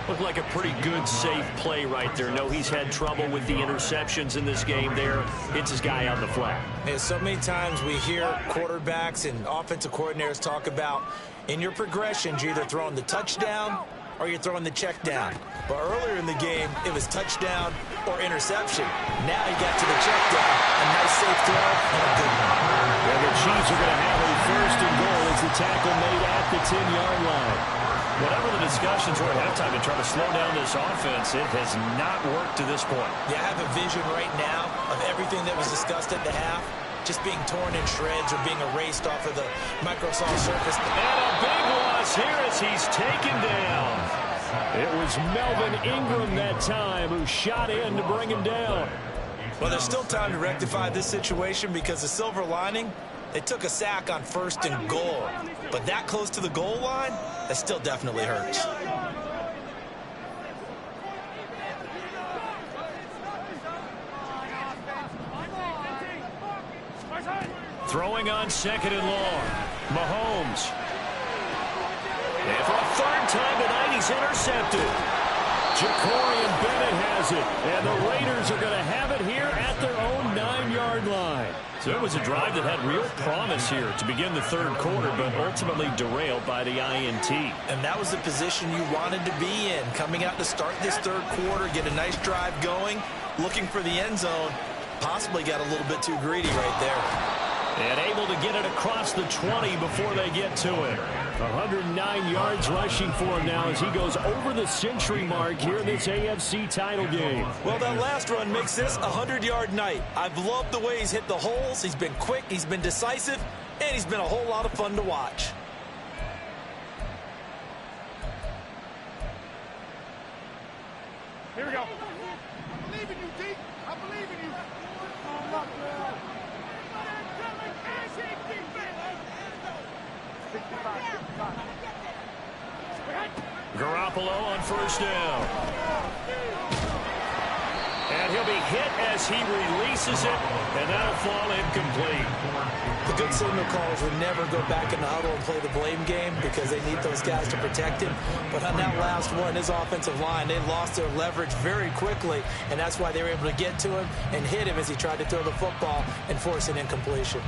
Looked like a pretty good, safe play right there. No, he's had trouble with the interceptions in this game there. Hits his guy on the flat. Yeah, so many times we hear quarterbacks and offensive coordinators talk about in your progressions, you're either throwing the touchdown or you're throwing the check down. But earlier in the game, it was touchdown or interception. Now he got to the check down. A nice safe throw and a good one. Yeah, the Chiefs are going to have a first and goal as the tackle made at the 10-yard line. Whatever the discussions were at halftime to try to slow down this offense, it has not worked to this point. Yeah, I have a vision right now of everything that was discussed at the half just being torn in shreds or being erased off of the Microsoft Surface. And a big loss here as he's taken down. It was Melvin Ingram that time who shot in to bring him down. Well, there's still time to rectify this situation because the silver lining, they took a sack on first and goal. But that close to the goal line, that still definitely hurts. Throwing on second and long. Mahomes. And for a third time tonight, he's intercepted. Jacorian Bennett has it. And the Raiders are going to have it here at their own 9-yard line. So it was a drive that had real promise here to begin the third quarter, but ultimately derailed by the INT. And that was the position you wanted to be in. Coming out to start this third quarter, get a nice drive going, looking for the end zone. Possibly got a little bit too greedy right there. And able to get it across the 20 before they get to it. 109 yards rushing for him now as he goes over the century mark here in this AFC title game. Well, that last run makes this a 100-yard night. I've loved the way he's hit the holes. He's been quick, he's been decisive, and he's been a whole lot of fun to watch. Here we go. I believe in you, D. I believe in you. Garoppolo on first down. And he'll be hit as he releases it, and that'll fall incomplete. The good signal callers would never go back in the huddle and play the blame game because they need those guys to protect him. But on that last one, his offensive line, they lost their leverage very quickly, and that's why they were able to get to him and hit him as he tried to throw the football and force an incompletion.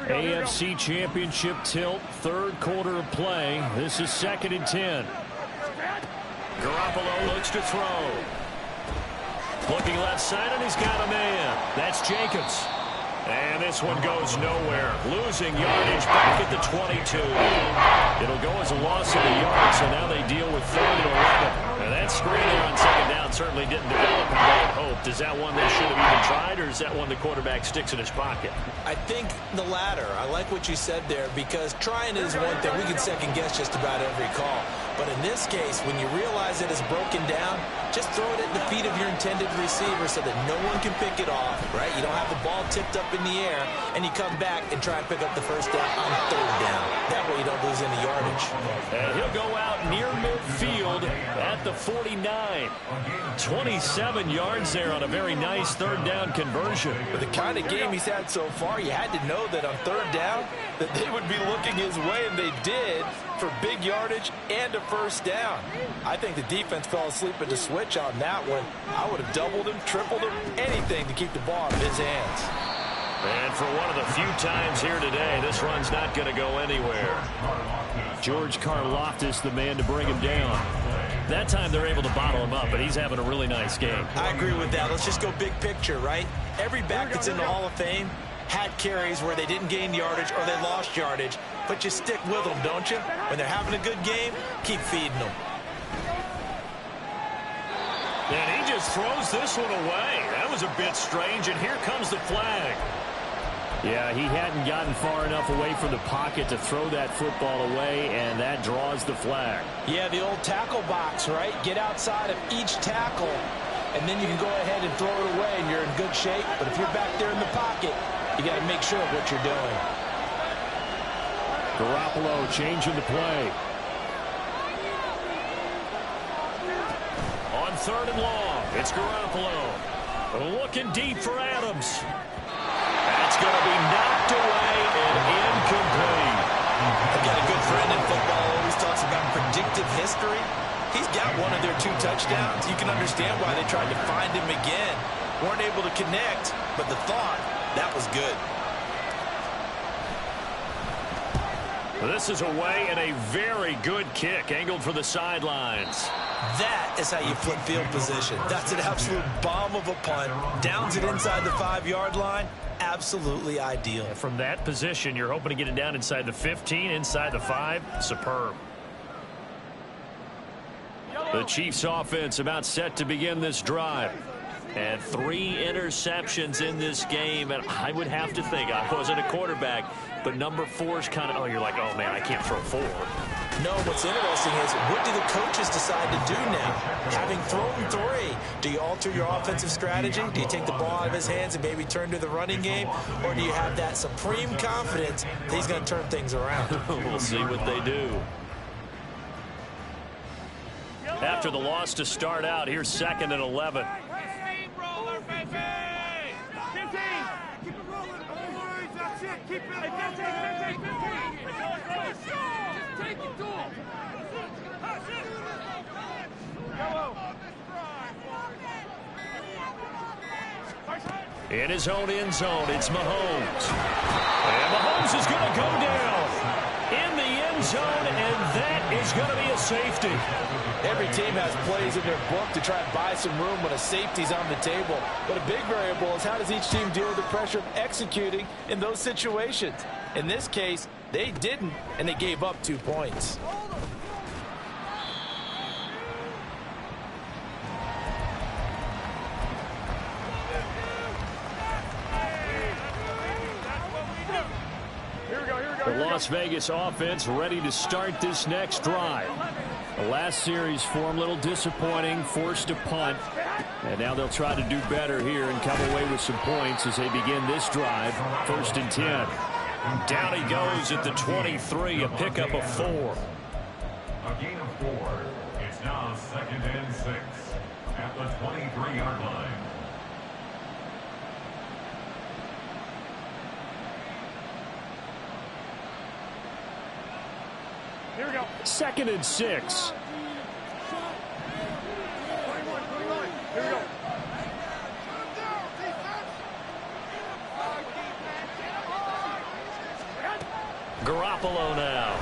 AFC Championship tilt, third quarter of play. This is 2nd and 10. Garoppolo looks to throw. Looking left side, and he's got a man. That's Jacobs. And this one goes nowhere. Losing yardage back at the 22. It'll go as a loss of a yard, so now they deal with 3rd and 11. And that screen there on 2nd down certainly didn't develop the way it hoped. Is that one they should have even tried, or is that one the quarterback sticks in his pocket? I think the latter. I like what you said there, because trying is one thing. We can second guess just about every call. But in this case, when you realize it is broken down, just throw it at the feet of your intended receiver so that no one can pick it off, right? You don't have the ball tipped up in the air, and you come back and try and pick up the first down on 3rd down. That way you don't lose any yardage. And he'll go out near midfield at the 49. 27 yards there on a very nice 3rd down conversion. With the kind of game he's had so far, you had to know that on 3rd down that they would be looking his way, and they did, for big yardage and a first down. I think the defense fell asleep at the switch on that one. I would have doubled him, tripled him, anything to keep the ball out of his hands. And for one of the few times here today, this run's not going to go anywhere. George Karlaftis, the man to bring him down. That time they're able to bottle him up, but he's having a really nice game. I agree with that. Let's just go big picture, right? Every back that's in the Hall of Fame had carries where they didn't gain yardage or they lost yardage, but you stick with them, don't you? When they're having a good game, keep feeding them. And he just throws this one away. That was a bit strange, and here comes the flag. Yeah, he hadn't gotten far enough away from the pocket to throw that football away, and that draws the flag. Yeah, the old tackle box, right? Get outside of each tackle, and then you can go ahead and throw it away, and you're in good shape. But if you're back there in the pocket, you got to make sure of what you're doing. Garoppolo changing the play. On 3rd and long, it's Garoppolo. Looking deep for Adams. That's going to be knocked away and incomplete. I've got a good friend in football who always talks about predictive history. He's got one of their 2 touchdowns. You can understand why they tried to find him again. Weren't able to connect, but the thought, that was good. This is away and a very good kick, angled for the sidelines. That is how you flip field position. That's an absolute bomb of a punt. Downs it inside the 5-yard line. Absolutely ideal. From that position, you're hoping to get it down inside the 15, inside the 5. Superb. The Chiefs offense about set to begin this drive. And 3 interceptions in this game, and I would have to think, I wasn't a quarterback, but number 4's kind of, you're like, oh man, I can't throw 4. No, what's interesting is, what do the coaches decide to do now? Having thrown 3, do you alter your offensive strategy? Do you take the ball out of his hands and maybe turn to the running game? Or do you have that supreme confidence that he's going to turn things around? We'll see what they do. After the loss to start out, here's 2nd and 11. Keep it. In his own end zone, it's Mahomes. And Mahomes is going to go down in the end zone, and that is going to be a safety. Every team has plays in their book to try and buy some room when a safety's on the table. But a big variable is, how does each team deal with the pressure of executing in those situations? In this case, they didn't, and they gave up 2 points. The Las Vegas offense ready to start this next drive. The last series for him, a little disappointing, forced to punt. And now they'll try to do better here and come away with some points as they begin this drive. 1st and 10. Down he goes at the 23, a pickup of 4. A gain of 4. It's now 2nd and 6 at the 23-yard line. Here we go. 2nd and 6. 21. Here we go. Garoppolo now.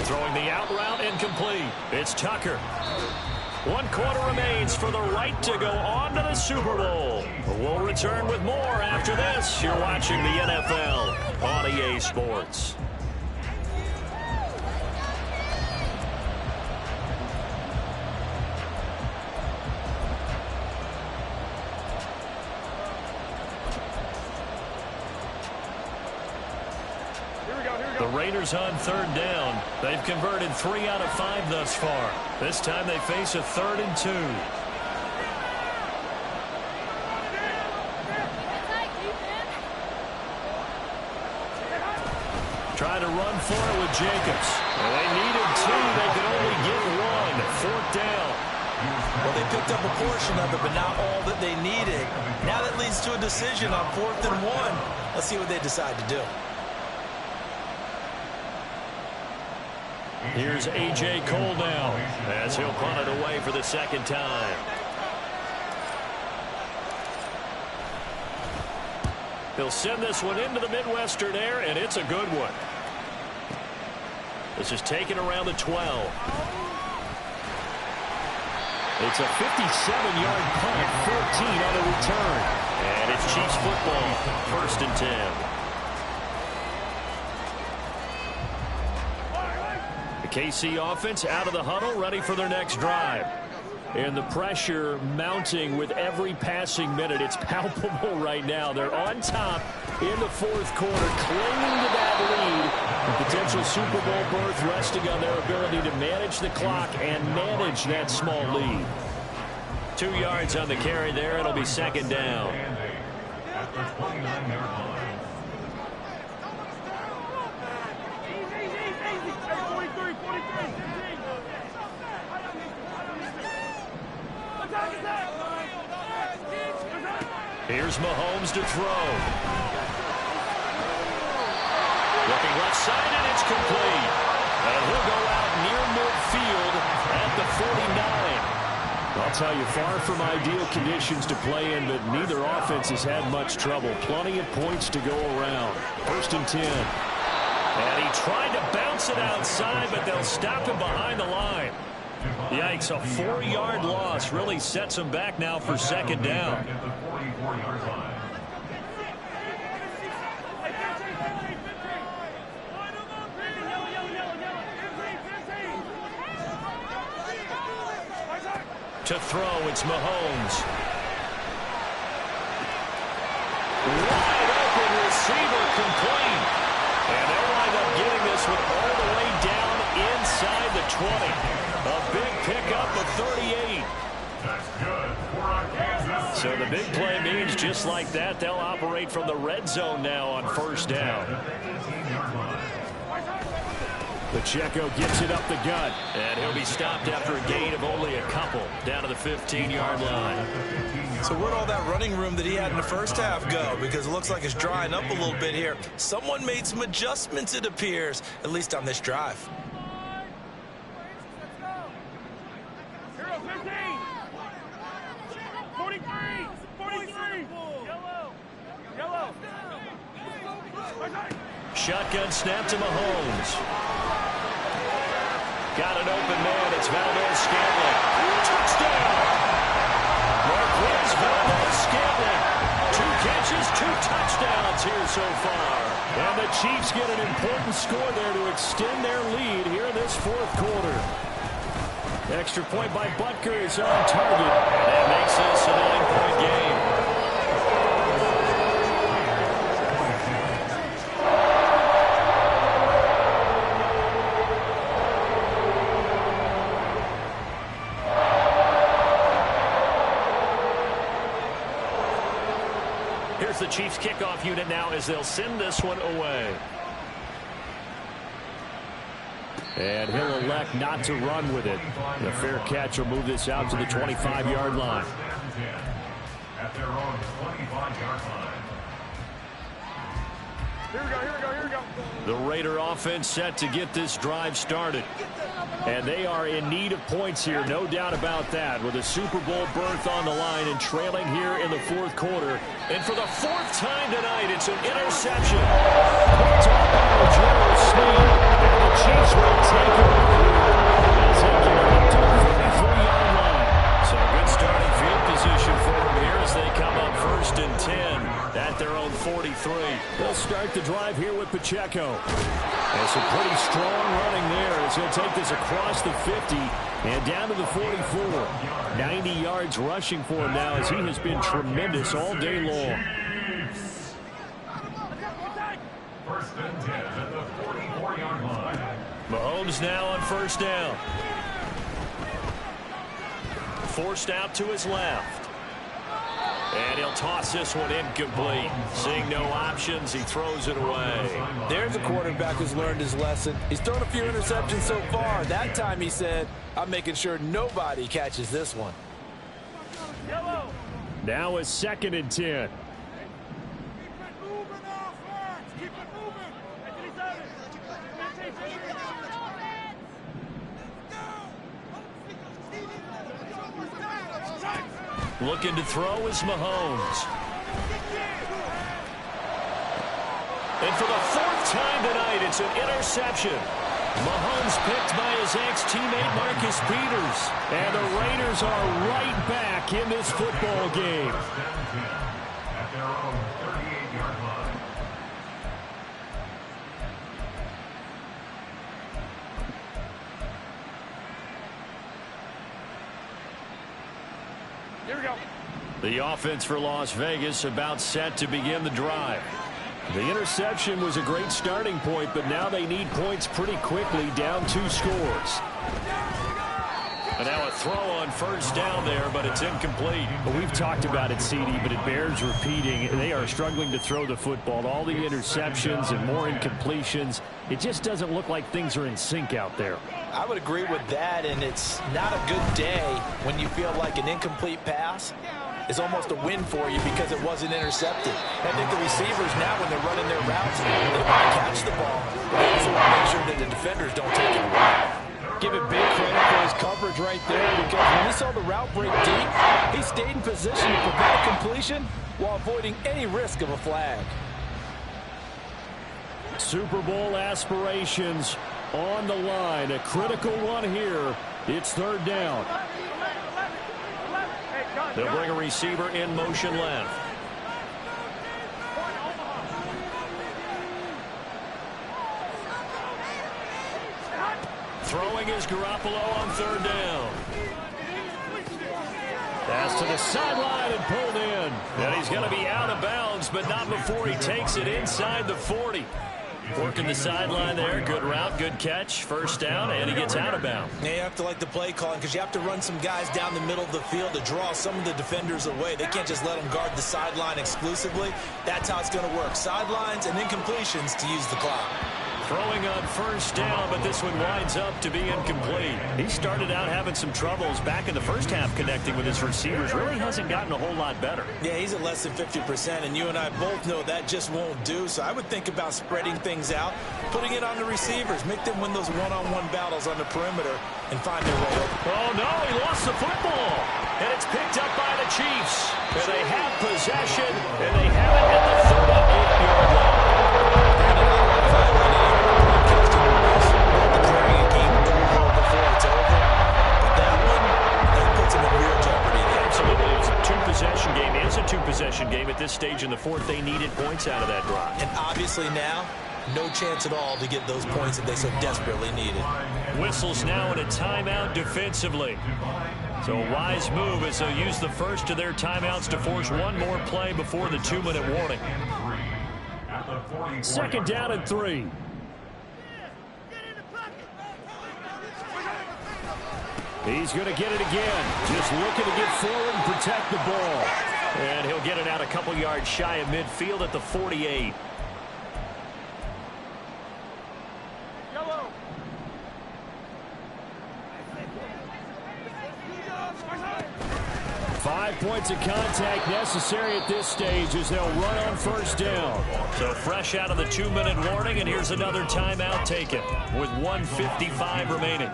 Throwing the out route, incomplete. It's Tucker. 1 quarter remains for the right to go on to the Super Bowl. We'll return with more after this. You're watching the NFL on EA Sports. The Raiders on 3rd down. They've converted 3 out of 5 thus far. This time they face a 3rd and 2. Try to run for it with Jacobs. Well, they needed 2. They could only get 1. 4th down. Well, they picked up a portion of it, but not all that they needed. Now that leads to a decision on 4th and 1. Let's see what they decide to do. Here's A.J. Cole now as he'll punt it away for the 2nd time. He'll send this one into the Midwestern air, and it's a good one. This is taken around the 12. It's a 57-yard punt, 14 on the return. And it's Chiefs football, 1st and 10. The KC offense out of the huddle, ready for their next drive. And the pressure mounting with every passing minute. It's palpable right now. They're on top in the 4th quarter, clinging to that lead. The potential Super Bowl berth resting on their ability to manage the clock and manage that small lead. 2 yards on the carry there. It'll be 2nd down. At the 29-yard line. Here's Mahomes to throw. Looking left side, and it's complete. And he'll go out near midfield at the 49. I'll tell you, far from ideal conditions to play in, but neither offense has had much trouble. Plenty of points to go around. 1st and 10. And he tried to bounce it outside, but they'll stop him behind the line. Yikes, a 4-yard loss really sets him back now for 2nd down. To throw, it's Mahomes. Wide open receiver, complete. And they'll wind up getting this one all the way down inside the 20. A big pickup of 38. That's good for Kansas. So the big play means just like that, they'll operate from the red zone now on 1st down. Pacheco gets it up the gut, and he'll be stopped after a gain of only a couple down to the 15-yard line. So where'd all that running room that he had in the 1st half go? Because it looks like it's drying up a little bit here. Someone made some adjustments, it appears, at least on this drive. Shotgun snap to Mahomes. Got an open man. It's Valdez-Scantling. Touchdown! Marquez Valdez-Scantling. 2 catches, 2 touchdowns here so far. And the Chiefs get an important score there to extend their lead here in this 4th quarter. Extra point by Butker is on target. And that makes this a 9-point game. Here's the Chiefs kickoff unit now as they'll send this one away. And he'll elect not to run with it. The fair catch will move this out to the 25-yard line. At their own 25-yard line. Here we go, here we go, here we go. The Raider offense set to get this drive started. And they are in need of points here, no doubt about that, with a Super Bowl berth on the line and trailing here in the fourth quarter. And for the fourth time tonight, it's an interception. Picked off by Gerald Smith. And the Chiefs will take it as they get up to the 33-yard line. So good starting field position for them here as they come up 1st and 10 at their own 43. They'll start the drive here with Pacheco. And some pretty strong running there as he'll take this across the 50 and down to the 44. 90 yards rushing for him now as he has been tremendous all day long. 1st and 10 at the 44-yard line. Mahomes now on 1st down. Forced out to his left. And he'll toss this one incomplete. Seeing no options, he throws it away. There's a quarterback who's learned his lesson. He's thrown a few interceptions so far. That time he said, I'm making sure nobody catches this one. Now a 2nd and 10. Looking to throw is Mahomes. And for the 4th time tonight, it's an interception. Mahomes picked by his ex-teammate Marcus Peters. And the Raiders are right back in this football game. At their own 38-yard line. Here we go. The offense for Las Vegas about set to begin the drive. The interception was a great starting point, but now they need points pretty quickly, down 2 scores. And now a throw on 1st down there, but it's incomplete. Well, we've talked about it, CD, but it bears repeating. They are struggling to throw the football. All the interceptions and more incompletions. It just doesn't look like things are in sync out there. I would agree with that, and it's not a good day when you feel like an incomplete pass is almost a win for you because it wasn't intercepted. I think the receivers now, when they're running their routes, they want to catch the ball, but they also want to make sure that the defenders don't take it away. Give it big credit for his coverage right there, because when he saw the route break deep, he stayed in position to prevent a completion while avoiding any risk of a flag. Super Bowl aspirations on the line. A critical one here. It's 3rd down. They'll bring a receiver in motion left. Throwing is Garoppolo on 3rd down. Pass to the sideline and pulled in. And he's going to be out of bounds, but not before he takes it inside the 40. Working the sideline there. Good route, good catch. 1st down, and he gets out of bounds. Yeah, you have to like the play calling because you have to run some guys down the middle of the field to draw some of the defenders away. They can't just let them guard the sideline exclusively. That's how it's going to work. Sidelines and incompletions to use the clock. Throwing on 1st down, but this one winds up to be incomplete. He started out having some troubles back in the 1st half connecting with his receivers. Really hasn't gotten a whole lot better. Yeah, he's at less than 50%, and you and I both know that just won't do. So I would think about spreading things out, putting it on the receivers, make them win those one-on-one battles on the perimeter, and find their way open. Oh, no, he lost the football. And it's picked up by the Chiefs. And they have possession, and they have it at the 38-yard line. Two-possession game is a two-possession game at this stage in the 4th. They needed points out of that drive. And obviously now, no chance at all to get those points that they so desperately needed. Whistles now in a timeout defensively. So a wise move as they'll use the first of their timeouts to force one more play before the 2-minute warning. 2nd down and 3. He's going to get it again. Just looking to get forward and protect the ball. And he'll get it out a couple yards shy of midfield at the 48. 5 points of contact necessary at this stage as they'll run on first down. So fresh out of the 2-minute warning, and here's another timeout taken with 1:55 remaining.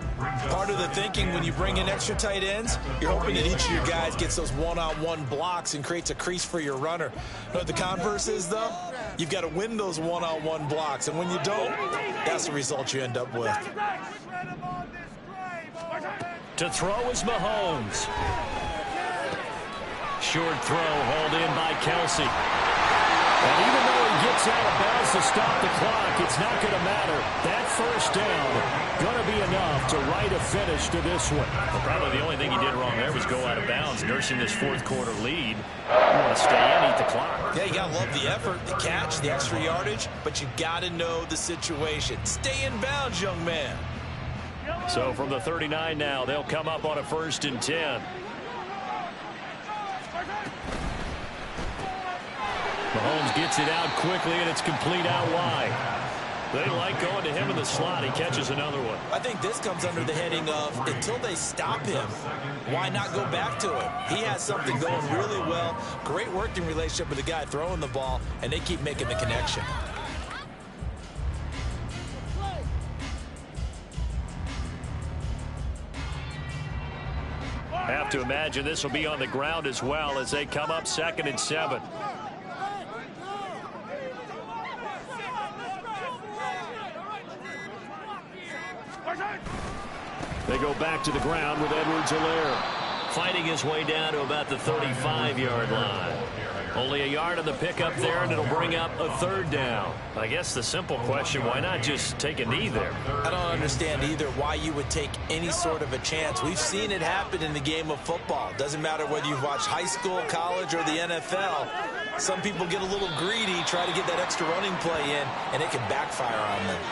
Part of the thinking when you bring in extra tight ends, you're hoping that each of your guys gets those one-on-one blocks and creates a crease for your runner. You know what the converse is, though? You've got to win those one-on-one blocks, and when you don't, that's the result you end up with. To throw is Mahomes. Short throw hauled in by Kelsey. And even though he gets out of bounds to stop the clock, it's not going to matter. That first down going to be enough to write a finish to this one. Well, probably the only thing he did wrong there was go out of bounds, nursing this fourth quarter lead. You want to stay in, eat the clock. Yeah, you got to love the effort, the catch, the extra yardage, but you got to know the situation. Stay in bounds, young man. So from the 39 now, they'll come up on a 1st and 10. Mahomes gets it out quickly, and it's complete out wide. They like going to him in the slot. He catches another one. I think this comes under the heading of until they stop him, why not go back to him? He has something going really well. Great working relationship with the guy throwing the ball, and they keep making the connection. I have to imagine this will be on the ground as well as they come up 2nd and 7. They go back to the ground with Edwards-Helaire fighting his way down to about the 35-yard line. Only a yard on the pickup there, and it'll bring up a 3rd down. I guess the simple question, why not just take a knee there? I don't understand either why you would take any sort of a chance. We've seen it happen in the game of football. Doesn't matter whether you've watched high school, college, or the NFL. Some people get a little greedy, try to get that extra running play in, and it can backfire on them.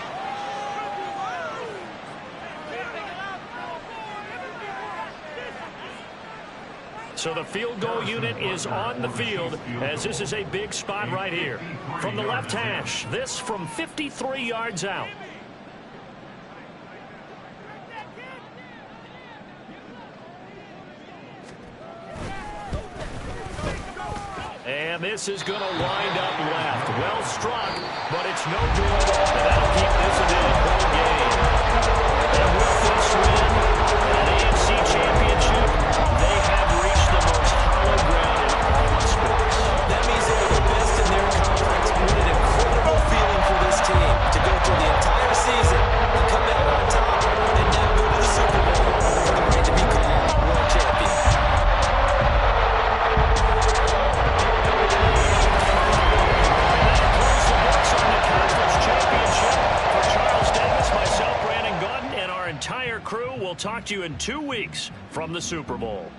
So the field goal unit is on the field as this is a big spot right here. From the left hash, this from 53 yards out. And this is going to wind up left. Well struck, but it's no good. And that'll keep this an in-goal game. And with this win, an AFC championship, they have reached the most hollow ground in all of sports. That means they were the best in their conference. What an incredible feeling for this team to go through the entire season and come out on top and now go to the Super Bowl with the right to be called world champion. Entire crew will talk to you in 2 weeks from the Super Bowl.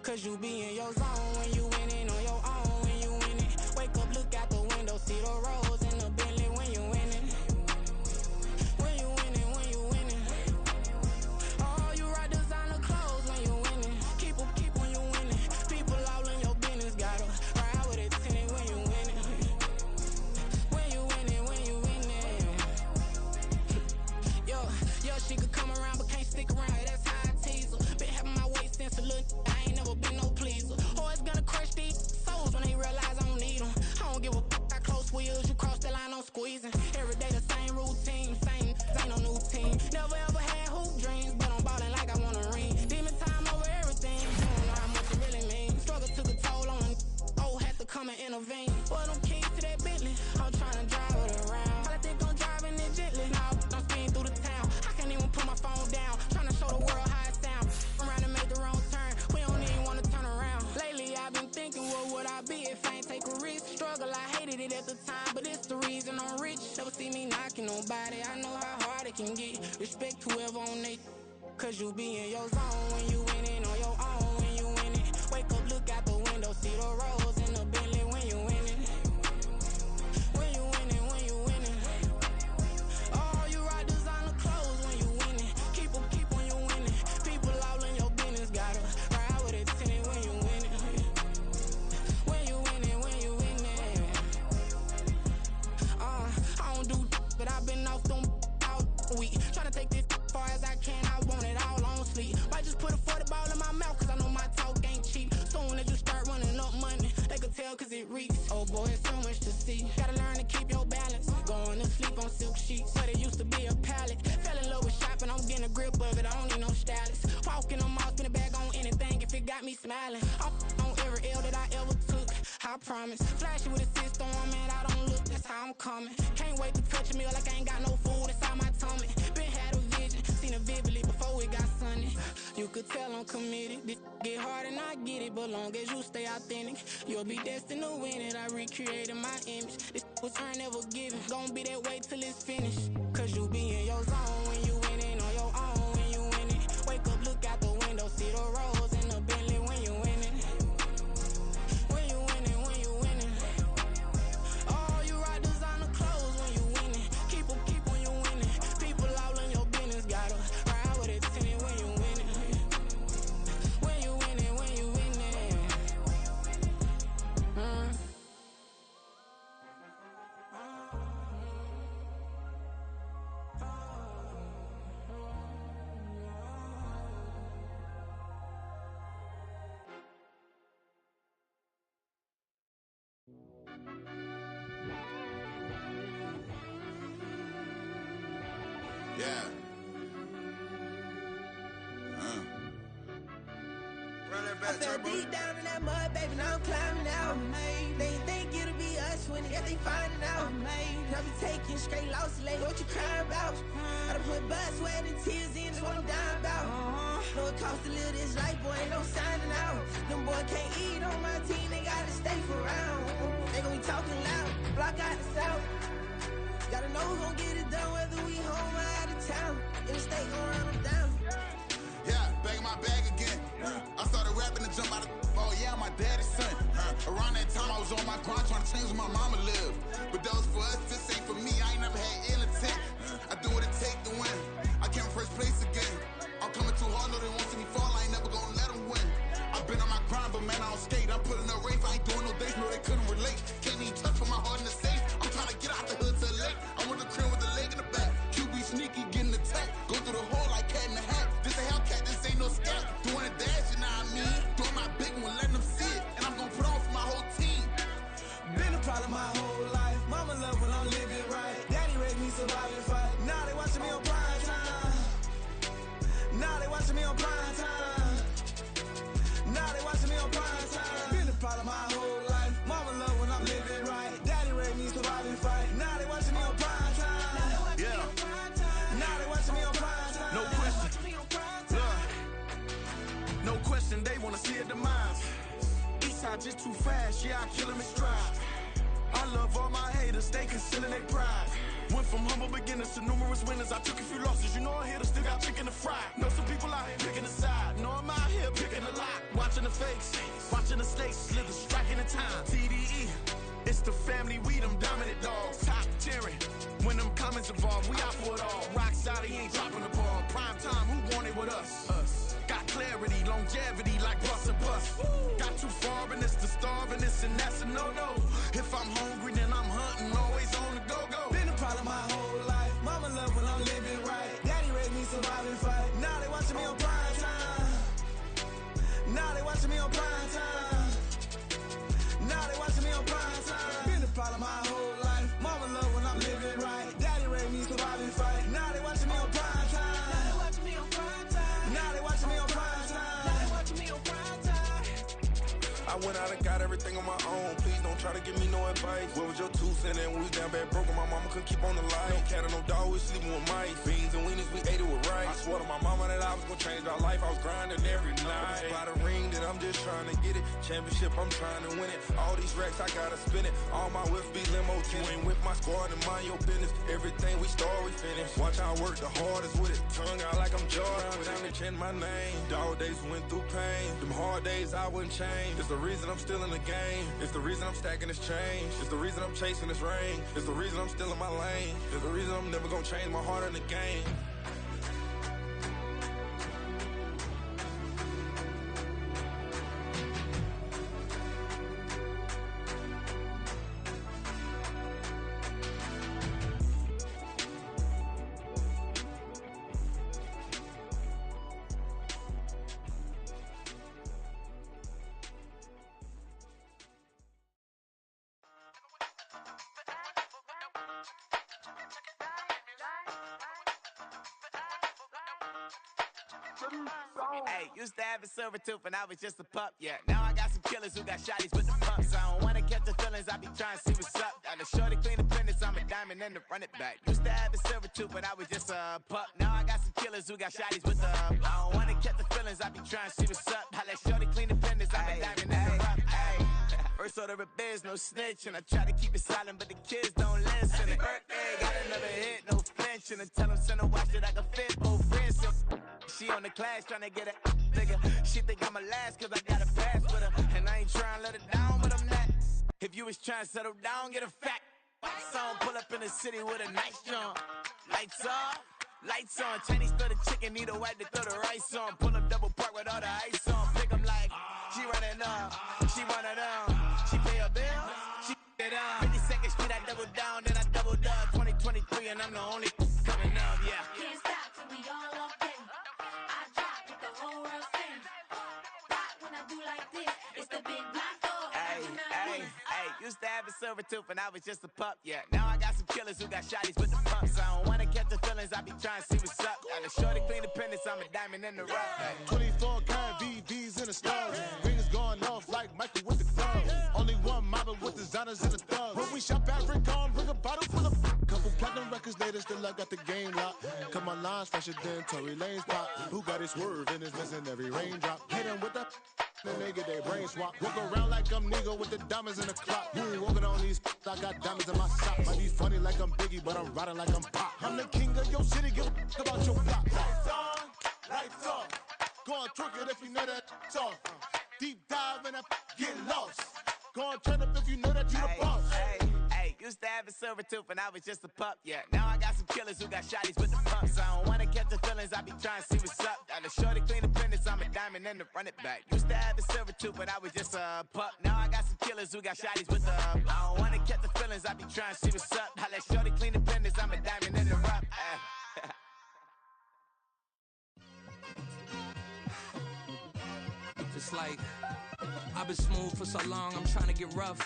Cause you be in your zone when you winning on your own when you winning. Wake up, look out the window, see the rose in the Bentley when you winning. When you winning, when you winning. Oh, you rock designer clothes when you winning. Keep when you winning. People all in your business, gotta ride with it tinted when you winning. When you winning, when you winning. Yo, she could come around but can't stick around. That's how I tease her. Been having my waist since a little. I ain't never been no pleaser. Always gonna crush these souls when they realize I don't need them. I don't give a how close wheels. You cross the line, I'm squeezing. Every day the same routine, same ain't no new team. Never ever had hoop dreams, but I'm ballin' like I want a ring. Demon time over everything. You don't know how much it really means. Struggle took a toll on them. Oh, had to come and intervene. Boy, them keys to that Bentley. I'm trying to drive it around. I think I'm driving it gently. Now I'm speeding through the town. I can't even put my phone down. Trying to show the world how it sound. Around and make the wrong turn. We don't even want to turn around. Lately I've been thinking, what would I be if I ain't take a risk? Struggle, I hated it at the time, but it's the reason I'm rich. Never see me knocking nobody. I know how hard it can get. Respect whoever on they. Cause you be in your zone when you winning on your own when you winning. Wake up, look out the window, see the rose in the Bentley when you winning. When you winning, when you winning. Oh, you rock designer clothes when you winning. Keep when you winning. People all in your business, gotta ride with it tinted when you winning. When you winning, when you winning. I don't do but I've been off them all week. Tryna take this far as I can, I want it all on sleep. Might just put a 40 ball in my mouth, cause I know my talk ain't cheap. Soon as you start running up money, they could tell cause it reeks. Oh boy, it's so much to see. Gotta learn to keep your balance. Going to sleep on silk sheets, but it used to be a pallet. Fell in love with shopping, I'm getting a grip of it, I don't need no stylist. Walking on mouth, spin a bag on anything if it got me smiling. I'm on every L that I ever took, I promise. Flashy with a system, man, I don't look, that's how I'm coming. Can't wait to touch a meal like I ain't got no food inside my tummy. Been had a vision, seen it vividly before it got sunny. You could tell I'm committed. This get hard and I get it, but long as you stay authentic, you'll be destined to win it. I recreated my image. This was earned, never given. Gonna be that way till it's finished. Cause you be in your zone when you winning on your own when you winning. Wake up, look out the window, see the rose in the Bentley when you winning. When you winning, when you winning. Oh, you rock designer clothes when you winning. Keep when you winning. People all in your business, gotta ride with it tinted when you winning. When you winning, when you winning. Yeah. I fell deep down in that mud, baby, now I'm climbing out. They ain't think it'll be us when they got they finding out. I be taking straight losses lately, what you crying about? I done put blood, sweat, and tears in, that's what I'm dying about. Know it costs to live this life, boy, ain't no signing out. Them boy can't eat on my team, they gotta stay for round. They gon' be talking loud, block out the south. Gotta know who gon' get it done, whether we home or out of town. In the state, gon' run them down. Yeah, back in my bag again. I started rapping to jump out of. Oh yeah, my daddy's son. Around that time I was on my grind trying to change where my mama lived. But that was for us, this ain't for me. I ain't never had ill intent. I do what it take to win. I came first place again. I'm coming too hard, no they won't see me fall. I ain't never gonna let them win. I've been on my grind, but man I don't skate. I'm putting up race, I ain't doing no days, no they couldn't relate. Can't even touch with my heart in the safe. I'm trying to get out the hood to the lake. I want the crib with the leg in the back. QB sneaky, getting attacked. Go through the hole like cat in the hat. This a Hellcat, this ain't no scat. Doing a dash, you know what I mean? Doing my big one, letting them see it. And I'm gonna put on for my whole team. Been a problem my whole life. Mama love when I'm living right. Daddy raised me survive and fight. Now they watching me on prime time. Now they watching me on prime time. Now they watching me on prime time. Been a problem my whole life. Mama love when I'm living right. Daddy raised me survive and fight. Now they watching me on prime time. Yeah. Now they watching me on prime time. No question. No question, they wanna see a demise. Eastside just too fast, yeah, I kill them in stride. I love all my haters, they concealing their pride. Went from humble beginners to numerous winners. I took a few losses. You know I hit, still got chicken to fry. Know some people out here picking a side. Know I'm out here picking a lot. Watching the fakes, watching the snakes slither, striking the time. TDE, it's the family, we them dominant dogs. Top tiering, when them comments involved, we out for it all. Rock solid, he ain't dropping the ball. Prime time, who want it with us? Got clarity, longevity like bus and bus. Got too far and it's the starving, this and that's a no-no. If I'm hungry, then I'm hunting, always on the go-go. Been a problem my whole life. Mama love when I'm living right. Daddy raised me survive and fight. Now they watching me on prime time. Now they watching me on prime time. Now they watching me on prime time. Been a problem my whole life. Mama love when I'm living right. Daddy raised me survive and fight. Now they watching me on prime time. Now they watching me on prime time. Now they watching me on prime time. Now they watching me on prime time. I went out and got everything on my own. Please don't try to give me no advice. What was your 2 cents? And when we was down bad broke, my mama couldn't keep on the light. No cat or no dog, we sleeping with mice. Beans and weenies, we ate it with rice. I swore to my mama that I was gonna change our life. I was grinding every night. By the ring that I'm just trying to get it. Championship, I'm trying to win it. All these racks, I gotta spin it. All my whips be limo tin. You ain't with my squad and mind your business. Everything we start, we finish. Watch how I work the hardest with it. Tongue out like I'm Jordan. Without me change my name. Dog days went through pain. Them hard days I wouldn't change. It's the reason I'm still in the game. It's the reason I'm stacking this change. It's the reason I'm chasing this rain. It's the reason I'm still in my lane. It's the reason I'm never gonna change my heart in the game. Hey, used to have a silver tooth and I was just a pup, yeah. Now I got some killers who got shotties with the pumps. I don't wanna catch the feelings, I be trying to see what's up. Got a shorty clean the fitness, I'm a diamond and to run it back. Used to have a silver tooth but I was just a pup. Now I got some killers who got shotties with the I don't wanna catch the feelings, I be trying to see what's up. I let shorty clean the fitness, I'm a diamond and to run it. First order of biz, no snitching. I try to keep it silent, but the kids don't listen. Birthday, got another hit, no flinching. And tell them send a watch that I can fit both friends. She on the class trying to get a nigga. She think I'm a last cause I got a pass with her. And I ain't trying to let her down, but I'm not. If you was trying to settle down, get a fat song. Pull up in the city with a nice jump. Lights off, lights on. Chinese throw the chicken, need a wipe to throw the rice on. Pull up double park with all the ice on. Pick 'em like, she running up, she one of them. She pay her bills, she it up. 52nd Street, I double down, then I doubled up. 2023, and I'm the only coming up, yeah. Can't stop till we all up in. I drop with the whole world sing. Rock when I do like this, it's the big block. Hey, used to have a silver tooth and I was just a pup, yeah. Now I got some killers who got shotties with the pumps. I don't wanna catch the feelings, I be trying to see what's up. Got a shorty clean the pendants, I'm a diamond in the rough. Hey. 24 karat VVs in the stars. Rings going off like Michael with the club. Only one mobbing with designers in the thugs. When we shop at Rick on, bring a bottle full of couple platinum records later, still I got the game locked. Come my lines fresher than Tory Lane's pop. Who got his swerve and is missing every raindrop. Hit him with the then they get their brain swap. Walk around like I'm Nego with the diamonds in the clock. You ain't walking on these, I got diamonds in my sock. Might be funny like I'm Biggie, but I'm riding like I'm Pop. I'm the king of your city, give a about your block. Lights on, lights off. Go on, twerk it if you know that it's off. Deep dive and I get lost. Go on, turn up if you know that you the boss. Hey, used to have a silver tooth and I was just a pup, yeah. Now I got some killers who got shotties with the pumps. I don't wanna catch the feelings, I be trying to see what's up. Got a shorty clean the pendants, I'm a diamond and to run it back. Used to have a silver tooth but I was just a pup. Now I got some killers who got shotties with the I don't wanna catch the feelings, I be trying to see what's up. I let shorty clean the pendants, I'm a diamond and to rough. It's like I've been smooth for so long, I'm trying to get rough.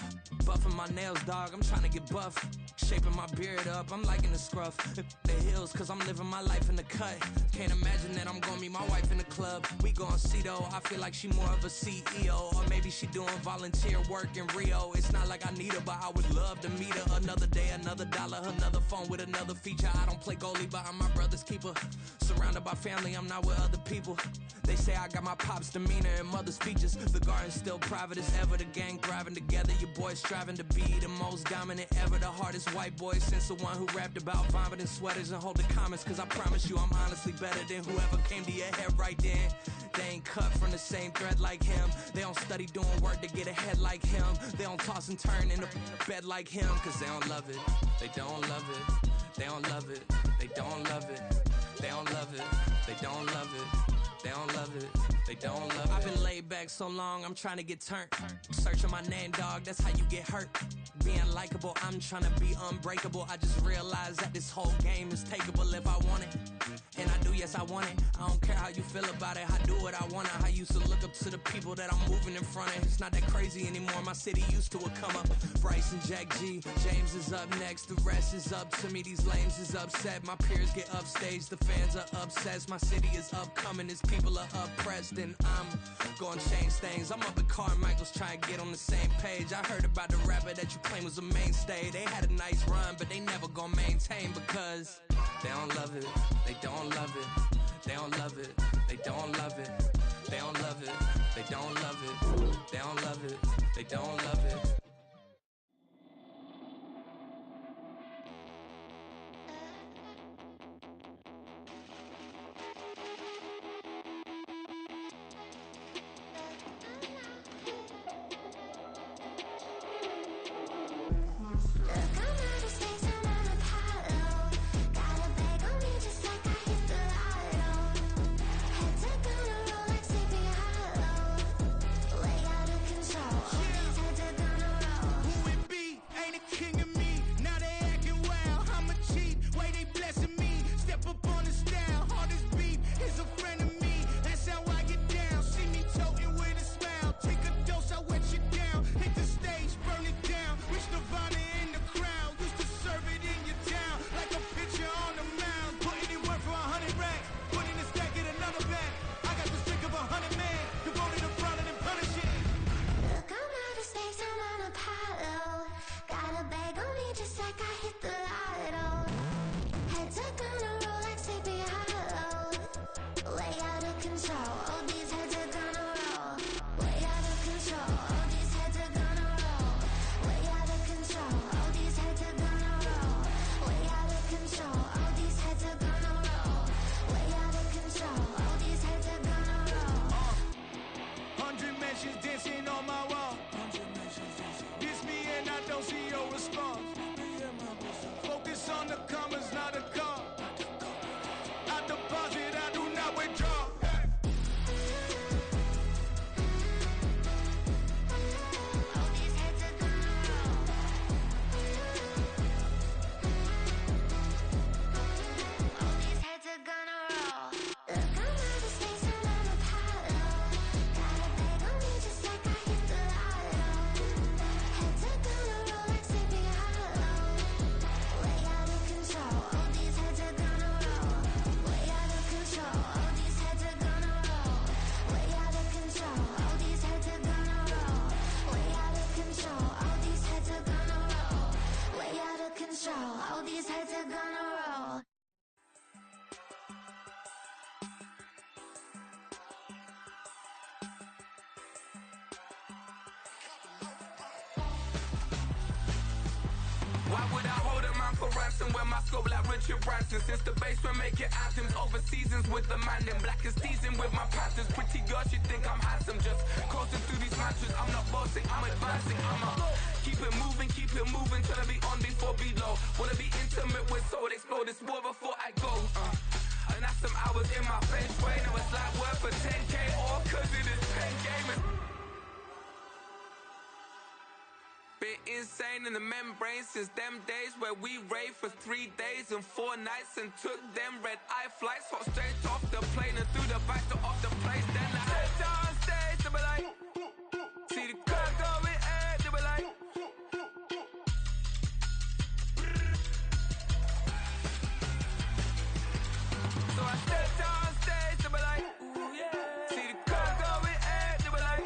Buffing my nails, dog, I'm trying to get buff. Shaping my beard up, I'm liking the scruff. The hills, cause I'm living my life in the cut. Can't imagine that I'm gonna meet my wife in the club. We gon' see though, I feel like she more of a CEO. Or maybe she doing volunteer work in Rio. It's not like I need her, but I would love to meet her. Another day, another dollar, another phone with another feature. I don't play goalie, but I'm my brother's keeper. Surrounded by family, I'm not with other people. They say I got my pop's demeanor and mother's features. The garden it's still private as ever. The gang thriving together, your boys striving to be the most dominant ever. The hardest white boy since the one who rapped about vomiting sweaters and holding comments. Cause I promise you I'm honestly better than whoever came to your head right then. They ain't cut from the same thread like him. They don't study doing work to get ahead like him. They don't toss and turn in the bed like him. Cause they don't love it, they don't love it. They don't love it, they don't love it. They don't love it, they don't love it. They don't love it, they don't love it. I've been laid back so long, I'm trying to get turned. Searching my name, dog, that's how you get hurt. Being likable, I'm trying to be unbreakable. I just realized that this whole game is takeable if I want it. And I do, yes, I want it. I don't care how you feel about it, I do what I want it. I used to look up to the people that I'm moving in front of. It's not that crazy anymore, my city used to a come up. Bryce and Jack G, James is up next. The rest is up to me, these lames is upset. My peers get upstaged, the fans are obsessed. My city is upcoming, its people are oppressed. And I'm gonna change things. I'm up at Carmichael's trying to get on the same page. I heard about the rapper that you claim was a mainstay. They had a nice run, but they never gonna maintain because they don't love it, they don't love it, they don't love it, they don't love it, they don't love it, they don't love it, they don't love it, they don't love it. Why would I hold a man for ransom when my scope like Richard Branson? Since the basement making anthems over seasons with the man in black is teasing with my patterns. Pretty girl, she think I'm handsome. Just coasting through these mantras. I'm not bossing, I'm advancing. Keep it moving till I be on before below. Wanna be intimate with soul, explore this war before I go. And that's some hours in my bench way. Now it's like work for 10K all cause it is pen gaming. Been insane in the membrane since them days where we raved for 3 days and 4 nights and took them red eye flights. Hot straight off the plane and through the back door of the place. Then I head down stage, they be like, see the crowd going air, they be like, so I step down stage, they be like, ooh yeah. See the crowd going air, they be like,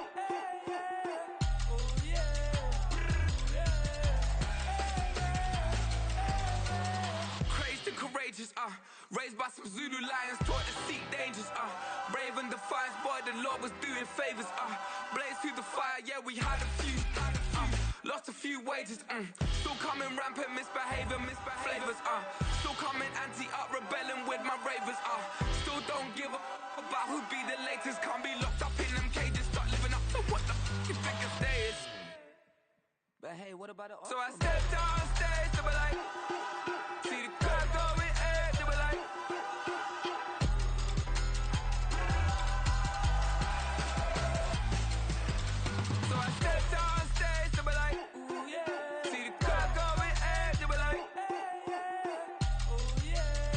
courageous, Raised by some Zulu lions, taught to seek dangers, brave and defiant, boy, the Lord was doing favors, blaze through the fire, yeah, we had a few, lost a few wages, still coming rampant, misbehavior, flavors, still coming anti-up, rebelling with my ravers, still don't give a about who be the latest, can't be locked up in them cages, start living up to what the you think your day is. But hey, what about the So I stepped on stage, they were like, see the crowd going air, they were like, so I stepped on stage, they were like, ooh yeah, see the crowd going air, they were like, ooh yeah,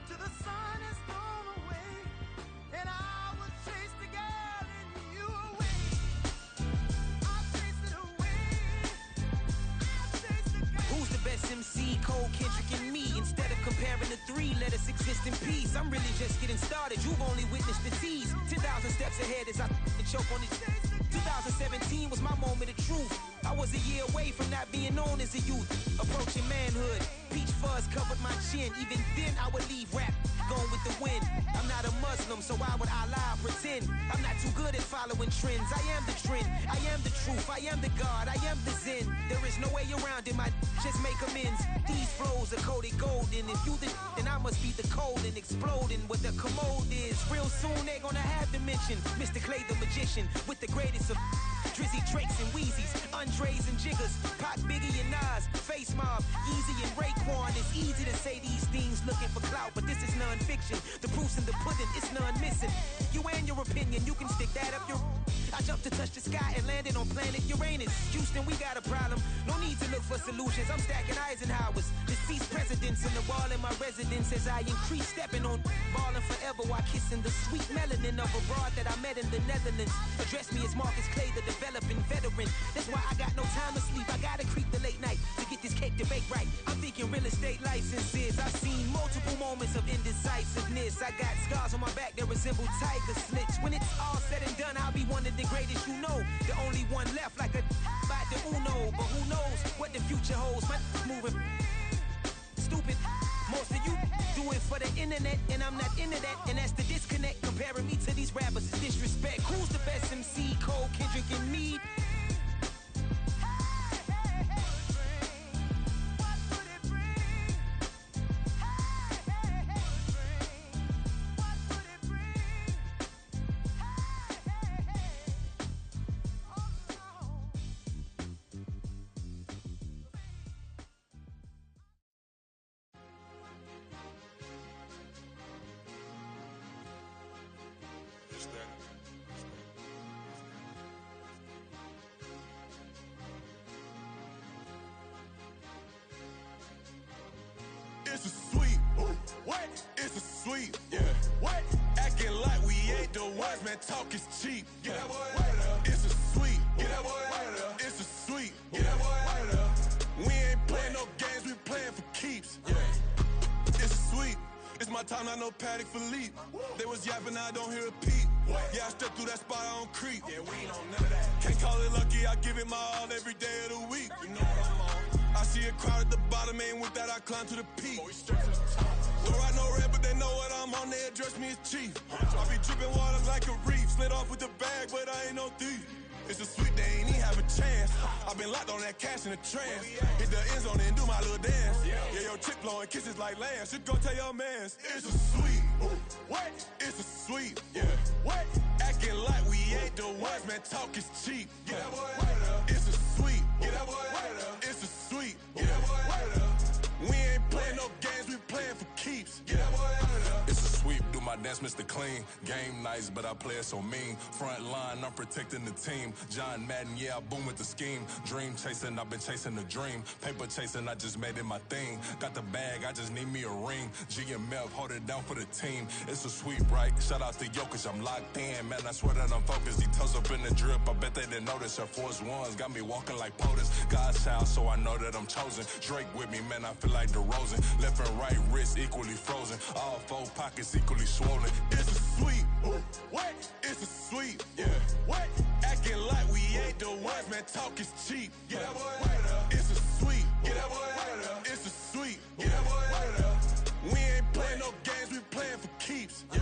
Till the sun is thrown away, and I will chase the girl and you away. I'll chase it away. I'll chase the girl. Who's the best MC? Cole, Kendrick, and me. Instead of comparing the three, let us exist in peace. I'm really just getting started. You've only witnessed the tease. 10,000 steps ahead as I choke on it. 2017 was my moment of truth. I was a year away from not being known as a youth. Approaching manhood. Peach fuzz covered my chin. Even then I would leave rap going with the wind. I'm not a Muslim, so why would I lie or pretend? I'm not too good at following trends. I am the trend. I am the truth. I am the God. I am the Zen. There is no way around it. My just make amends. These flows are coated golden. If you the then I must be the cold and exploding what the commode is. Real soon they gonna have to mention Mr. Clay the magician with the greatest of Drizzy, Drakes, and Wheezies, Andres and Jiggers, Pac, Biggie, and Nas, Face Mob, Easy, and Raekwon. It's easy to say these things looking for clout, but this is non-fiction. The proof's in the pudding, it's none missing. You and your opinion, you can stick that up your... I jumped to touch the sky and landed on planet Uranus. Houston, we got a problem. No need to look for solutions. I'm stacking Eisenhowers. Deceased presidents in the wall in my residence as I increase stepping on ballin' forever while kissing the sweet melanin of a broad that I met in the Netherlands. Address me as Marcus Clay, the developing veteran. That's why I got no time to sleep. I gotta creep the late night to get this cake to bake right. I'm thinking real estate licenses. I've seen multiple moments of indecisiveness. I got scars on my back that resemble tiger slits. When it's all said and done, I'll be one of the greatest you know. The only one left like a by the Uno. But who knows what the future holds? My moving stupid. Most of you do it for the internet, and I'm not into that. And that's the disconnect. Comparing me to these rappers is disrespect. Who's the best MC? Cole, Kendrick, and me. It's a sweep. What? It's a sweep. Yeah. What? Acting like we ain't the ones, man. Talk is cheap. Get that boy out of there. It's a sweep. Get that boy out of there. It's a sweep. Get that boy out of there. We ain't playing no games. We playing for keeps. Yeah. It's a sweep. It's my time, not no Paddock Philippe. They was yapping, I don't hear a peep. Yeah, I step through that spot, I don't creep. Yeah, we ain't on none of that. Can't call it lucky, I give it my all every day of the week. You know what I'm on. I see a crowd at the bottom, and with that I climb to the peak. Don't ride no red, but they know what I'm on, they address me as chief. I be dripping water like a reef, slid off with the bag, but I ain't no thief. It's a sweet, they ain't even have a chance. I've been locked on that cash in a trance. Hit the end zone and do my little dance. Yeah, your chick blowing kisses like lambs. You go tell your mans. It's a sweet. What? It's a sweet. Yeah. What? Acting like we ain't the ones, man. Talk is cheap. Get that boy out of there. It's a sweet. Get that boy out of there. It's a sweet. Get that boy out of there. We ain't playing no games, we playing for keeps. Get that boy out of there. It's a sweep, do my dance, Mr. Clean. Game nice, but I play it so mean. Front line, I'm protecting the team. John Madden, yeah, I boom with the scheme. Dream chasing, I've been chasing the dream. Paper chasing, I just made it my thing. Got the bag, I just need me a ring. GMF, hold it down for the team. It's a sweep, right? Shout out to Jokic, I'm locked in. Man, I swear that I'm focused. He toes up in the drip, I bet they didn't notice. Air Force Ones got me walking like POTUS. God's child, so I know that I'm chosen. Drake with me, man, I feel like DeRozan. Left and right wrist equally frozen. All four pockets equally swollen. It's a sweep. What? It's a sweep. Yeah. What? talk is cheap. Get that boy right up. It's a sweep. Get that boy right up. It's a sweep. Get that boy right up. We ain't playing no games, we playing for keeps. Yeah.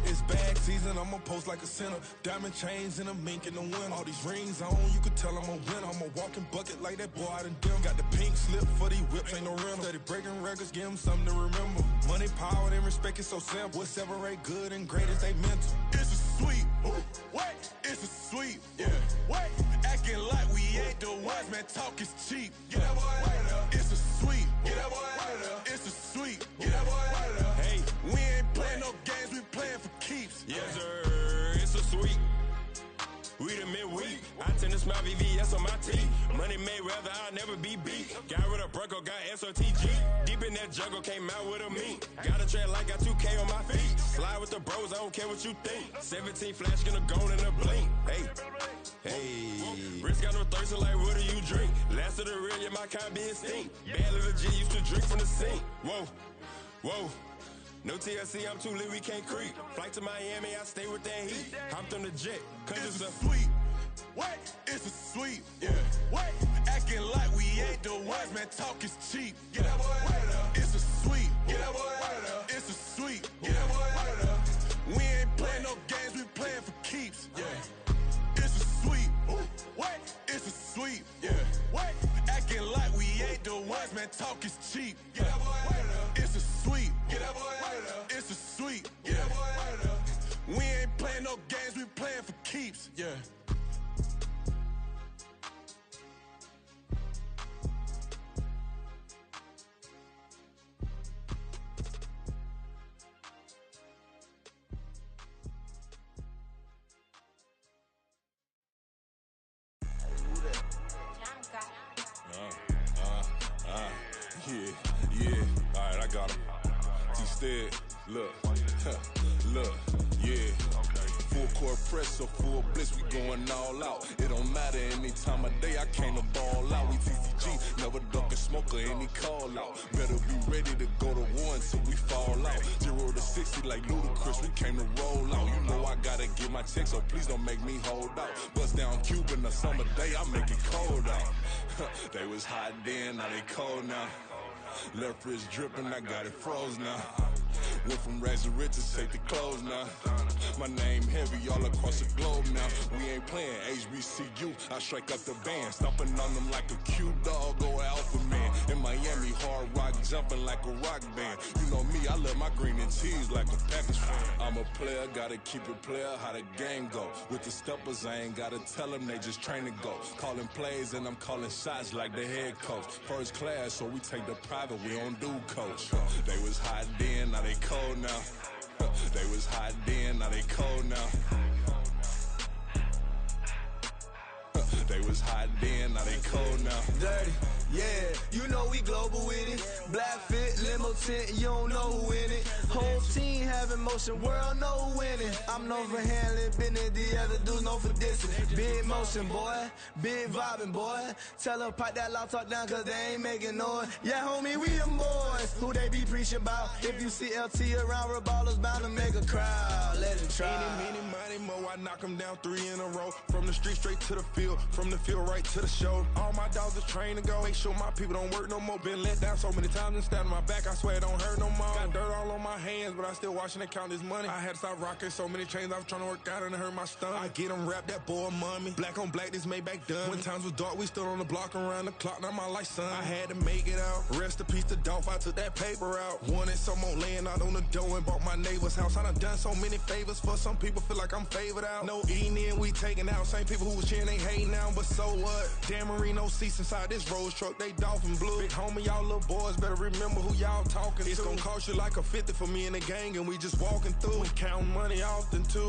It's bag season, I'ma post like a sinner. Diamond chains and a mink in the wind. All these rings on, you could tell I'm a winner. I'm a walking bucket like that boy out in dim. Got the pink slip for these whips, ain't no rental. Steady breaking records, give them something to remember. Money, power, and respect is so simple. What separate good and great is they mental. It's a sweep. Wait, it's a sweep. Yeah. Wait, acting like we ain't the ones, man. Talk is cheap. Get that boy right up. It's a sweep. Get that boy right up. It's a sweep. Get that boy right up. Hey, we ain't playing no games, we playing for keeps. Yes, sir. It's a sweep. We the midweek. I tend to smile VVS on my teeth. Money made rather I'll never be beat. Got rid of Bronco, got SOTG. Deep in that jungle, came out with a meat. Got a tread like got 2K on my feet. Slide with the bros, I don't care what you think. 17 flash, gonna go in a blink. Hey. Hey, Rich got no thirst, like what do you drink? Last of the real, yeah, my kind be extinct. Bad little G used to drink from the sink. Whoa, whoa. No TLC, I'm too lit, we can't creep. Flight to Miami, I stay with that heat. Hopped on the jet, cause it's a sweep. Wait, it's a sweep. Yeah. Wait, acting like we ain't the ones, man. Talk is cheap. Get that boy right up. It's a sweep. Get that boy right up. It's a sweep. Get that boy right up. We ain't playing no games, we playing for keeps. Yeah. It's a sweep. Wait, it's a sweep. Yeah. Wait, acting like we ain't the ones, man. Talk is cheap. Get that boy right up. It's a sweep. Get that boy right up. It's a sweep. Get that boy right up. We ain't playing no games, we playing for keeps. Yeah. Yeah, alright, I got him. T-Stead, look, look, yeah. Full court press, so full blitz, we going all out. It don't matter any time of day, I came to ball out. We TCG, never duck a smoker, any call out. Better be ready to go to war until we fall out. 0 to 60 like Ludacris, we came to roll out. You know I gotta get my check, so please don't make me hold out. Bust down Cuban a summer day, I make it cold out. They was hot then, now they cold now. Left wrist dripping, I got it froze now. Went from rags to riches, take the clothes now. My name heavy all across the globe now. We ain't playing HBCU, I strike up the band. Stomping on them like a cute dog or alpha man. In Miami, hard rock jumping like a rock band. You know me, I love my green and cheese like a Packers fan. I'm a player, gotta keep it player, how the game go. With the steppers, I ain't gotta tell them, they just train to go. Calling plays and I'm calling shots like the head coach. First class, so we take the private, we don't do coach. They was hot then, now they cold now. They was hot then, now they cold now. They was hot then, now they cold now. Dirty, yeah, you know we global with it. Black fit, limo tint, you don't know who in it. Whole team having motion, world know who winning. I'm known for handling business, the other dudes known for dissing. Big motion, boy, big vibing, boy. Tell them pipe that loud talk down, cause they ain't making noise. Yeah, homie, we them boys, who they be preaching about. If you see LT around, Reballo's bound to make a crowd. Let it try. Any, mighty, mo, I knock them down 3 in a row. From the street straight to the field, from the field right to the show. All my dogs are trained to go. Make sure my people don't work no more. Been let down so many times and stand on my back, I swear it don't hurt no more. Got dirt all on my hands, but I still watching and count this money. I had to stop rocking so many chains, I was trying to work out and it hurt my stomach. I get them wrapped, that boy mommy. Black on black, this Maybach done. When times was dark, we stood on the block around the clock, now my life son. I had to make it out. Rest in peace to Dolph, I took that paper out. Wanted some more laying out on the dough and bought my neighbor's house. I done so many favors for some people, feel like I'm favored out. No eating in, we taking out. Same people who was cheering, they hating now, but so what? Dan Marino seats inside this Rolls truck, they Dolphin blue. Big homie, y'all little boys better remember who y'all talking to. It's gonna cost you like a 50 for me and the gang, and we just walking through. We counting money often too.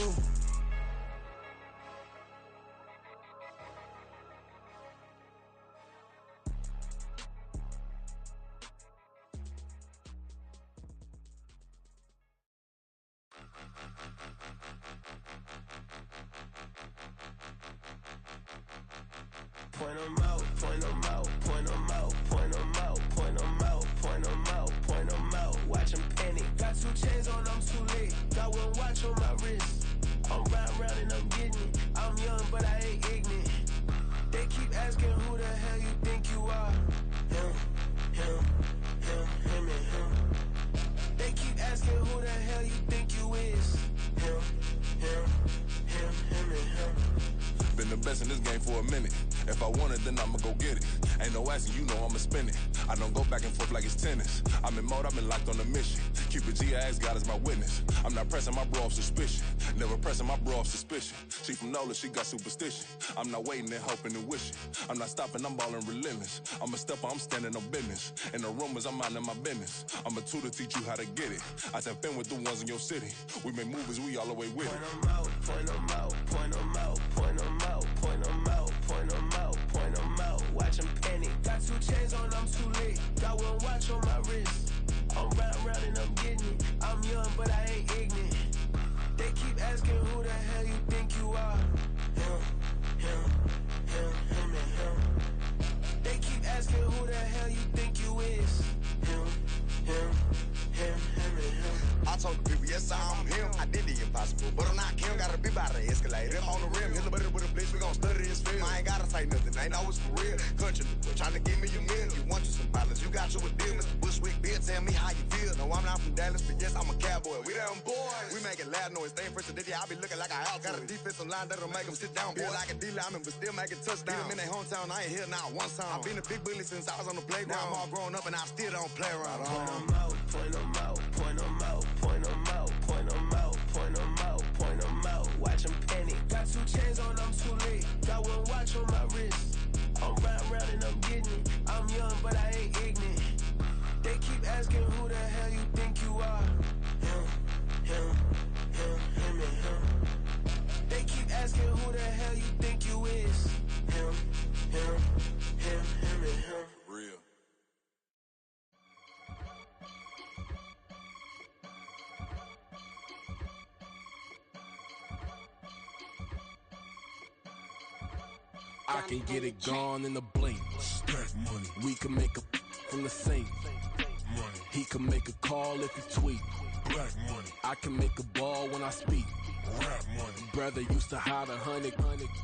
Point them out, point them out, point them out, point them out, point them out, point them out, point them out. Watch them panic. Got 2 chains on, I'm too late. Got 1 watch on my wrist. I'm round and I'm getting it. I'm young, but I ain't ignorant. They keep the best in this game for a minute. If I want it, then I'ma go get it. Ain't no asking, you know I'ma spin it. I don't go back and forth like it's tennis. I'm in mode, I've been locked on a mission. Cupid G, I ask God as my witness. I'm not pressing my bro off suspicion. Never pressing my bro off suspicion. She from Nola, she got superstition. I'm not waiting and hoping and wishing. I'm not stopping, I'm ballin' relentless. I'm a stepper, I'm standing on business. In the rumors, I'm minding my business. I'm a tutor, teach you how to get it. I tap in with the ones in your city. We make movies, we all the way with it. Point them out, point them out, point them out, point them out, point them out, point them out, point them out. Watch them panic. Got 2 chains on, I'm too late. Got 1 watch on my wrist. I'm round and I'm getting it. I'm young, but I ain't ignorant. They keep asking who the hell you think you are. Him, and him. They keep asking who the hell you think you is. Him, and him. I told the people, yes, I'm him. I did the impossible, but I'm not him. Gotta be by the escalator. On the rim, hit the butter with a blitz. We gon' study his film. I ain't gotta say nothing. Ain't always for real. Country, trying to give me your meal. You want you some pilots. You got you a deal. Mr. Bushwick, Bill, tell me how you feel. No, I'm not from Dallas, but yes, I'm a cowboy. We them boys. We making loud noise. Staying first to I be looking like a house. Got a defensive line that'll make them sit down. Feel like a D-lineman, but still making touchdowns. Beat them in their hometown. I ain't here now one time. I've been a big bully since I was on the playground. Now I'm all grown up and I still don't play around. Point them out, point them out, point them out, point them out, point them out, point them out, point them out. Watch them panic. Got 2 chains on, I'm too late. Got 1 watch on my wrist. I'm round and I'm getting it. I'm young, but I ain't ignorant. They keep asking who the hell you think you are. Him, and him. They keep asking who the hell you think you is. Him, and him. Real. I can get it gone in a blink. Stack money. We can make a from the sink. Money. He can make a call if he tweet. Black money. I can make a ball when I speak. Rap money. Brother used to hide 100.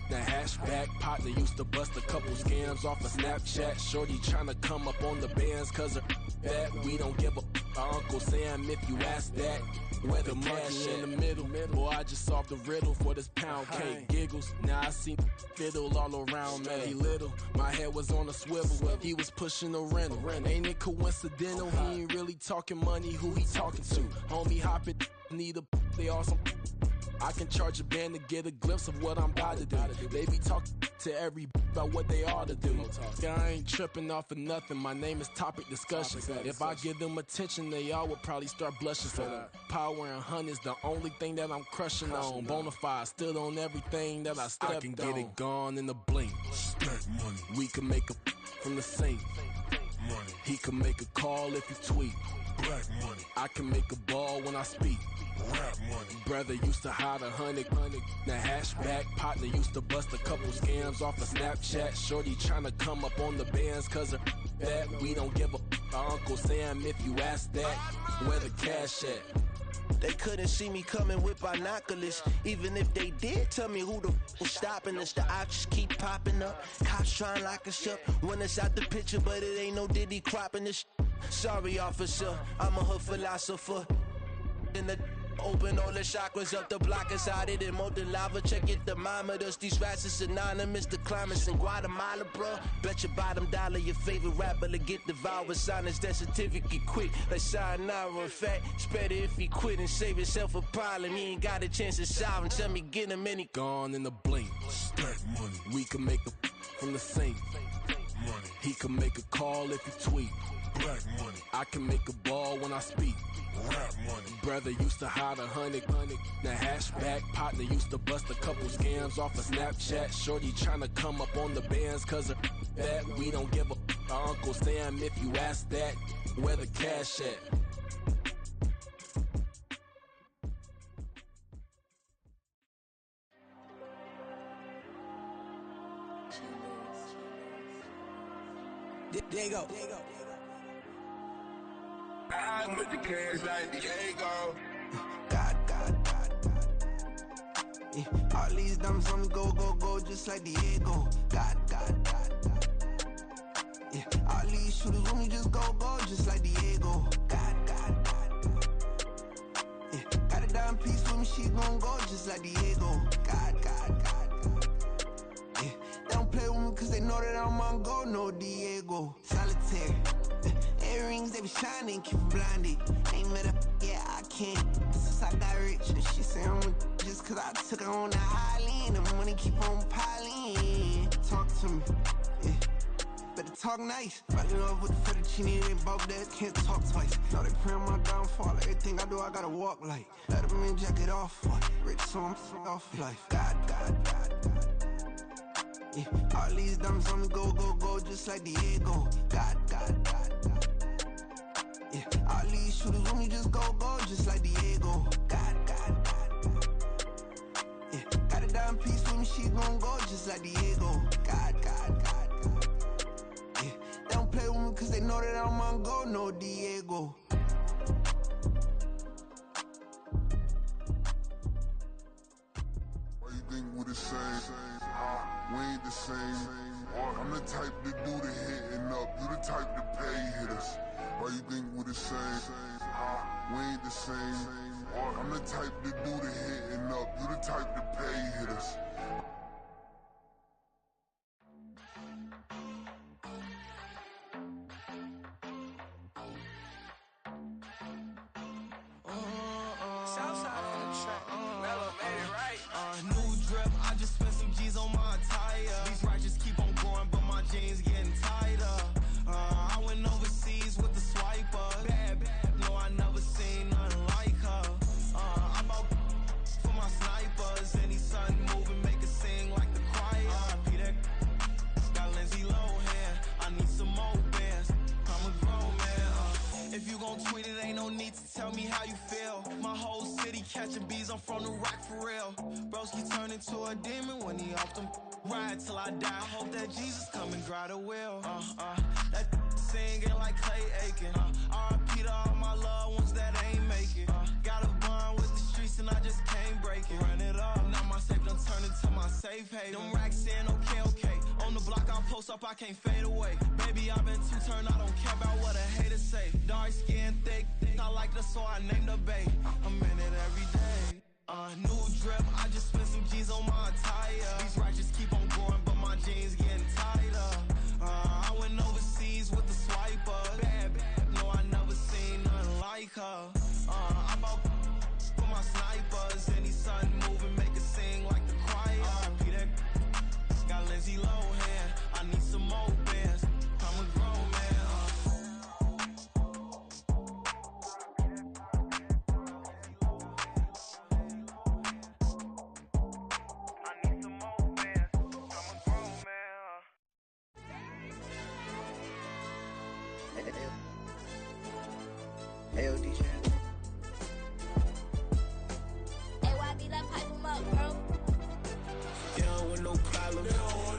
The hatchback partner used to bust a couple scams off of Snapchat. Shorty tryna come up on the bands cause of that. We don't give a Uncle Sam if you ask that. Where the cash in the middle. Boy, I just solved the riddle for this pound cake. Giggles, now I see fiddle all around me. He little, my head was on a swivel. He was pushing a rental. Ain't it coincidental? He ain't really talking money, who he talking to? Homie hopping, need a they awesome. I can charge a band to get a glimpse of what I'm about to do. They be talking to every about what they ought to do. Yeah, I ain't tripping off of nothing. My name is Topic Discussion. If I give them attention, they all would probably start blushing. So power and hunt is the only thing that I'm crushing on. Bonafide, stood on everything that I stepped on. I can get it gone in a blink. Stack money. We can make a from the sink. Money. He can make a call if he tweet. Black money. I can make a ball when I speak. Rap money. Brother used to hide 100. The hatchback partner used to bust a couple scams off of Snapchat. Shorty tryna come up on the bands cause of that. We don't give a Uncle Sam if you ask that. Where the cash at? They couldn't see me coming with binoculars. Even if they did, tell me who the was stopping us. The options keep popping up. Cops trying to lock us up. When it's out the picture, but it ain't no Diddy cropping this. Sorry, officer, I'm a hood philosopher. In the open all the chakras up the block inside it and molten lava. Check it, thermometers. These rats is synonymous. The climates in Guatemala, bro. Bet your bottom dollar your favorite rapper to get devoured. Sign his death certificate quick. Like sayonara. In fact, it's better if he quit and save himself a problem. He ain't got a chance to solve and tell me get him any. Gone in a blink. Stack money. We can make a from the sink. Money. He can make a call if he tweet. Black money. I can make a ball when I speak. Rap money. Brother used to hide 100. The hatchback partner used to bust a couple scams off of Snapchat. Shorty tryna come up on the bands cause of that. We don't give a Uncle Sam if you ask that. Where the cash at? There you go. I'm with the cash like Diego. God. Yeah, all these diamonds on me go, just like Diego. God. Yeah, all these shooters on me just go, just like Diego. God. Yeah, got a dime piece with me, she gon' go just like Diego. God. Diego. Solitaire. Earrings, they be shining, keep blinded. Ain't met up, yeah, I can't. Since I got rich, and she say I'm a just cause I took her on the island. The money keep on piling. Talk to me, yeah. Better talk nice. Fall in love with the fettuccine, they both dead, can't talk twice. Now they pray on my downfall. Everything I do, I gotta walk like. Let them in, jacket off. Rich, so I'm off life. God. Yeah, all these diamonds on me go, just like Diego. God. Yeah, all these shooters on me just go, just like Diego. God. Yeah, got a dime piece with me, she gon' go just like Diego. God. Yeah, they don't play with me cause they know that I'm on go, no Diego. Why you think we the same? We ain't the same. I'm the type to do the hitting up, you the type to pay hitters. Why you think we the same? We ain't the same. I'm the type to do the hitting up, you the type to pay hitters. Southside on the track. Mellow made it right. New drip, I just spent some G's on my attire. These righteous keep on going, but my jeans getting tighter. I went overseas with the swiper. Bad, no, I never seen nothing like her. I bought for my snipers. Any sun moving, make it sing like the choir. Peter got Lindsay Lohan. I need some more bands. I'm a grown man. If you gon' tweet it, ain't no need to tell me how you feel. My whole city catching bees, I'm from the rock for real. Broski turn into a demon when he off them. Ride till I die. I hope that Jesus come and grab the wheel. That singing like Clay Aiken. R.I.P. to all my loved ones that ain't make it. Got a bond with the streets and I just can't break it. Run it up, now my safe done turned into my safe haven. Them racks in, okay. On the block I'll post up, I can't fade away. Baby, I've been too turned, I don't care about what a hater say. Dark skin, thick, I like the so I named the babe. I'm in it every day. New drip, I just spent some G's on my attire. These righteous keep on going, but my jeans getting tighter. I went overseas with the swiper. Bad, no, I never seen nothing like her. I bought for my snipers. Any sun moving, make it sing like the choir. Peter got Lindsay Lohan. I need some more bands. I'm a grown man. Hey, DJ. AYB, let pipe him up, bro. They don't want no problems.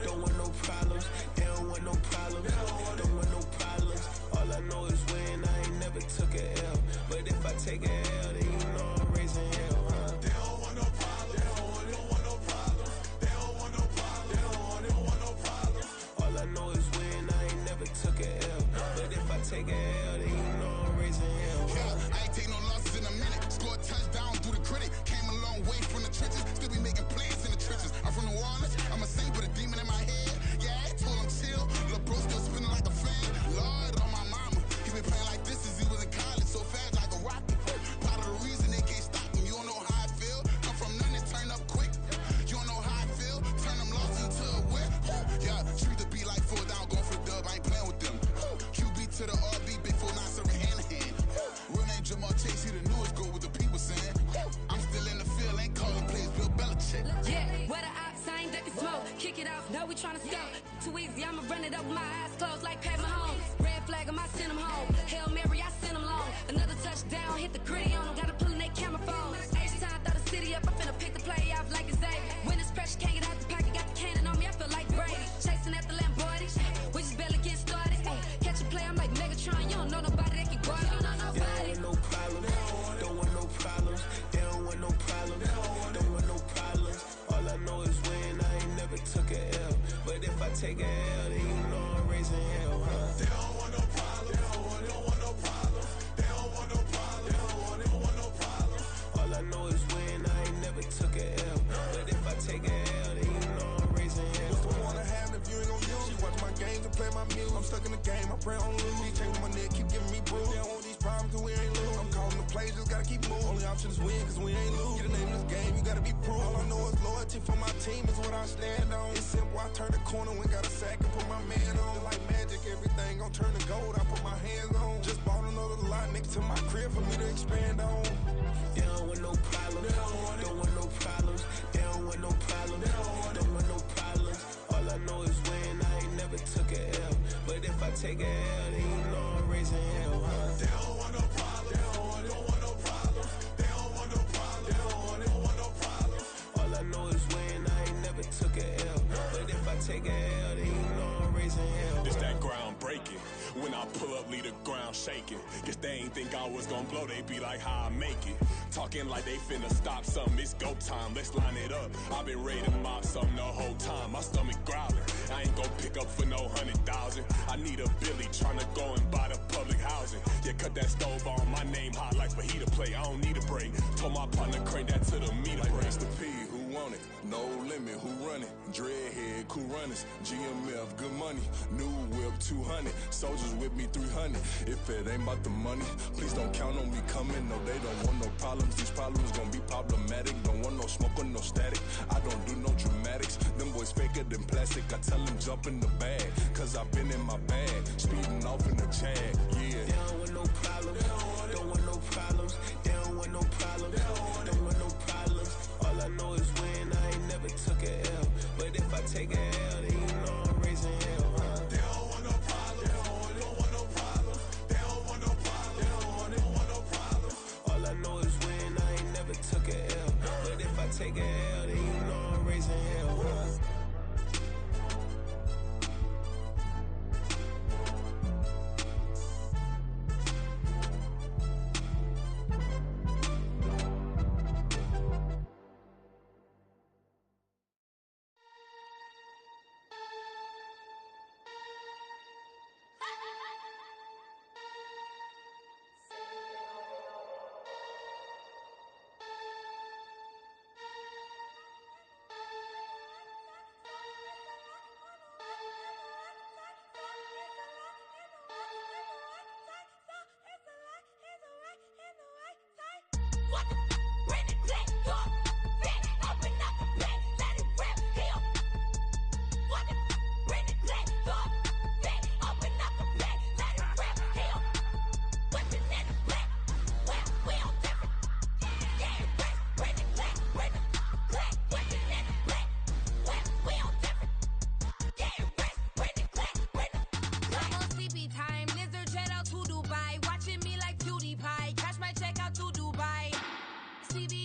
Don't want no problems. They don't want no problems. Don't want no problems. All I know is when I ain't never took a L. But if I take a L, then you know I'm raising hell, huh? They don't want no problems. They don't want no problems. They don't want no problems. They don't want no problems. All I know is when I ain't never took a L. But if I take a L, then you know I'm raising hell. Yeah, I ain't take no losses in a minute. Scored a touchdown through the critic. Came a long way from the trenches. Still be making plays in the trenches. I'm from New Orleans. I'm a saint with a demon in my head. Yeah, I told him chill. Lil' bro still spinning like a fan. Lord on my mama. He been playing like this since he was in college. So fast like a rocket. Part of the reason they can't stop him. You don't know how I feel. Come from nothing, turn up quick. You don't know how I feel. Turn them losses into a whip. Yeah, treat the beat like 4 down. Going for the dub. I ain't playing with them. QB to the RB. Big 4-9 serving hand to hand. Real name Jamal Chase. He the newest goal with the people saying. I'm still in the field. Ain't calling plays. Bill Belichick. Yeah, where the ops, I ain't ducking smoke. Kick it off, now we tryna score. Too easy, I'ma run it up with my eyes closed like Pat Mahomes. Red flag, I send him home. Hail Mary, I send him long. Another touchdown, hit the gritty on him. Gotta pull in that camera phone. H-time, throw the city up. I finna pick the play off like it's Xavier. When it's pressure, can't get out the pocket. Got the cannon on me, I feel like Brady. Chasing at the Lamborghini. We just barely getting started. Ay, catch a play, I'm like Megatron. You don't know nobody that can guard. You don't know nobody. They don't want no problems. Don't want no problems. They don't want no problems. Don't want no problems. All I know is when I ain't never took a L. But if I take a L, then you know I'm raising hell, huh? They don't want no problems. They don't want no problems. They don't want no problems. They don't want no problems. All I know is when I ain't never took a L. But if I take a L, then you know I'm raising hell. What's the point of having if you ain't gon' use it? Watch my game. play my music. I'm stuck in the game, I pray on lose. These chains on my neck keep giving me bruise. They don't want these problems cause we ain't lose. I'm calling the plays, just gotta keep moving. Only option is win cause we ain't lose. Get a name in this game, you gotta be proof. All I know is loyalty for my team is what I stand on. It's simple, I turn the corner when got a sack and put my man on. It's like magic, everything gon' turn to gold, I put my hands on. Just bought another lot next to my crib for me to expand on. They don't want no problems, don't want no problems. They don't want no problems, don't want no problems. All I know is win, I ain't never took a L. But if I take a L, then you know I'm raising hell, huh? They don't want no problems, they don't want no problems. They don't want no problems, they don't want no problems. All I know is win, I ain't never took a L. But if I take a L, then you know I'm raising hell. It's that ground breaking. When I pull up, leave the ground shaking. Guess they ain't think I was gonna blow, they be like, how I make it. Talking like they finna stop something, it's go time, let's line it up. I've been ready to mob something the whole time, my stomach growling. I ain't gon' pick up for no 100,000. I need a Billy tryna go and buy the public housing. Yeah, cut that stove on, my name hot like fajita play. I don't need a break. Told my partner crank that to the meter break. Mr. P, who want it? No limit, who run it? Dreadhead, cool runners, GMF, good money. New whip, 200. Soldiers with me, 300. If it ain't about the money, please don't count on me coming. No, they don't want no problems. These problems gon' be problematic. Don't want no smoke or no static. I don't do no dramatics. Them boys faker than plastic. I tell them jump in the bag, cause I've been in my bag. Speeding off in the Jag, yeah. They don't want no problems. Don't want no problems. They don't want no problems. Don't want no problems. All I know is win. I ain't never took a L. But if I take a L, then you know I'm raising hell, huh? They don't want no problems. They don't want no problems. They don't want no problems. They don't want no problems. All I know is win. I ain't never took a L. But if I take a L, then you know I'm raising hell, huh? CB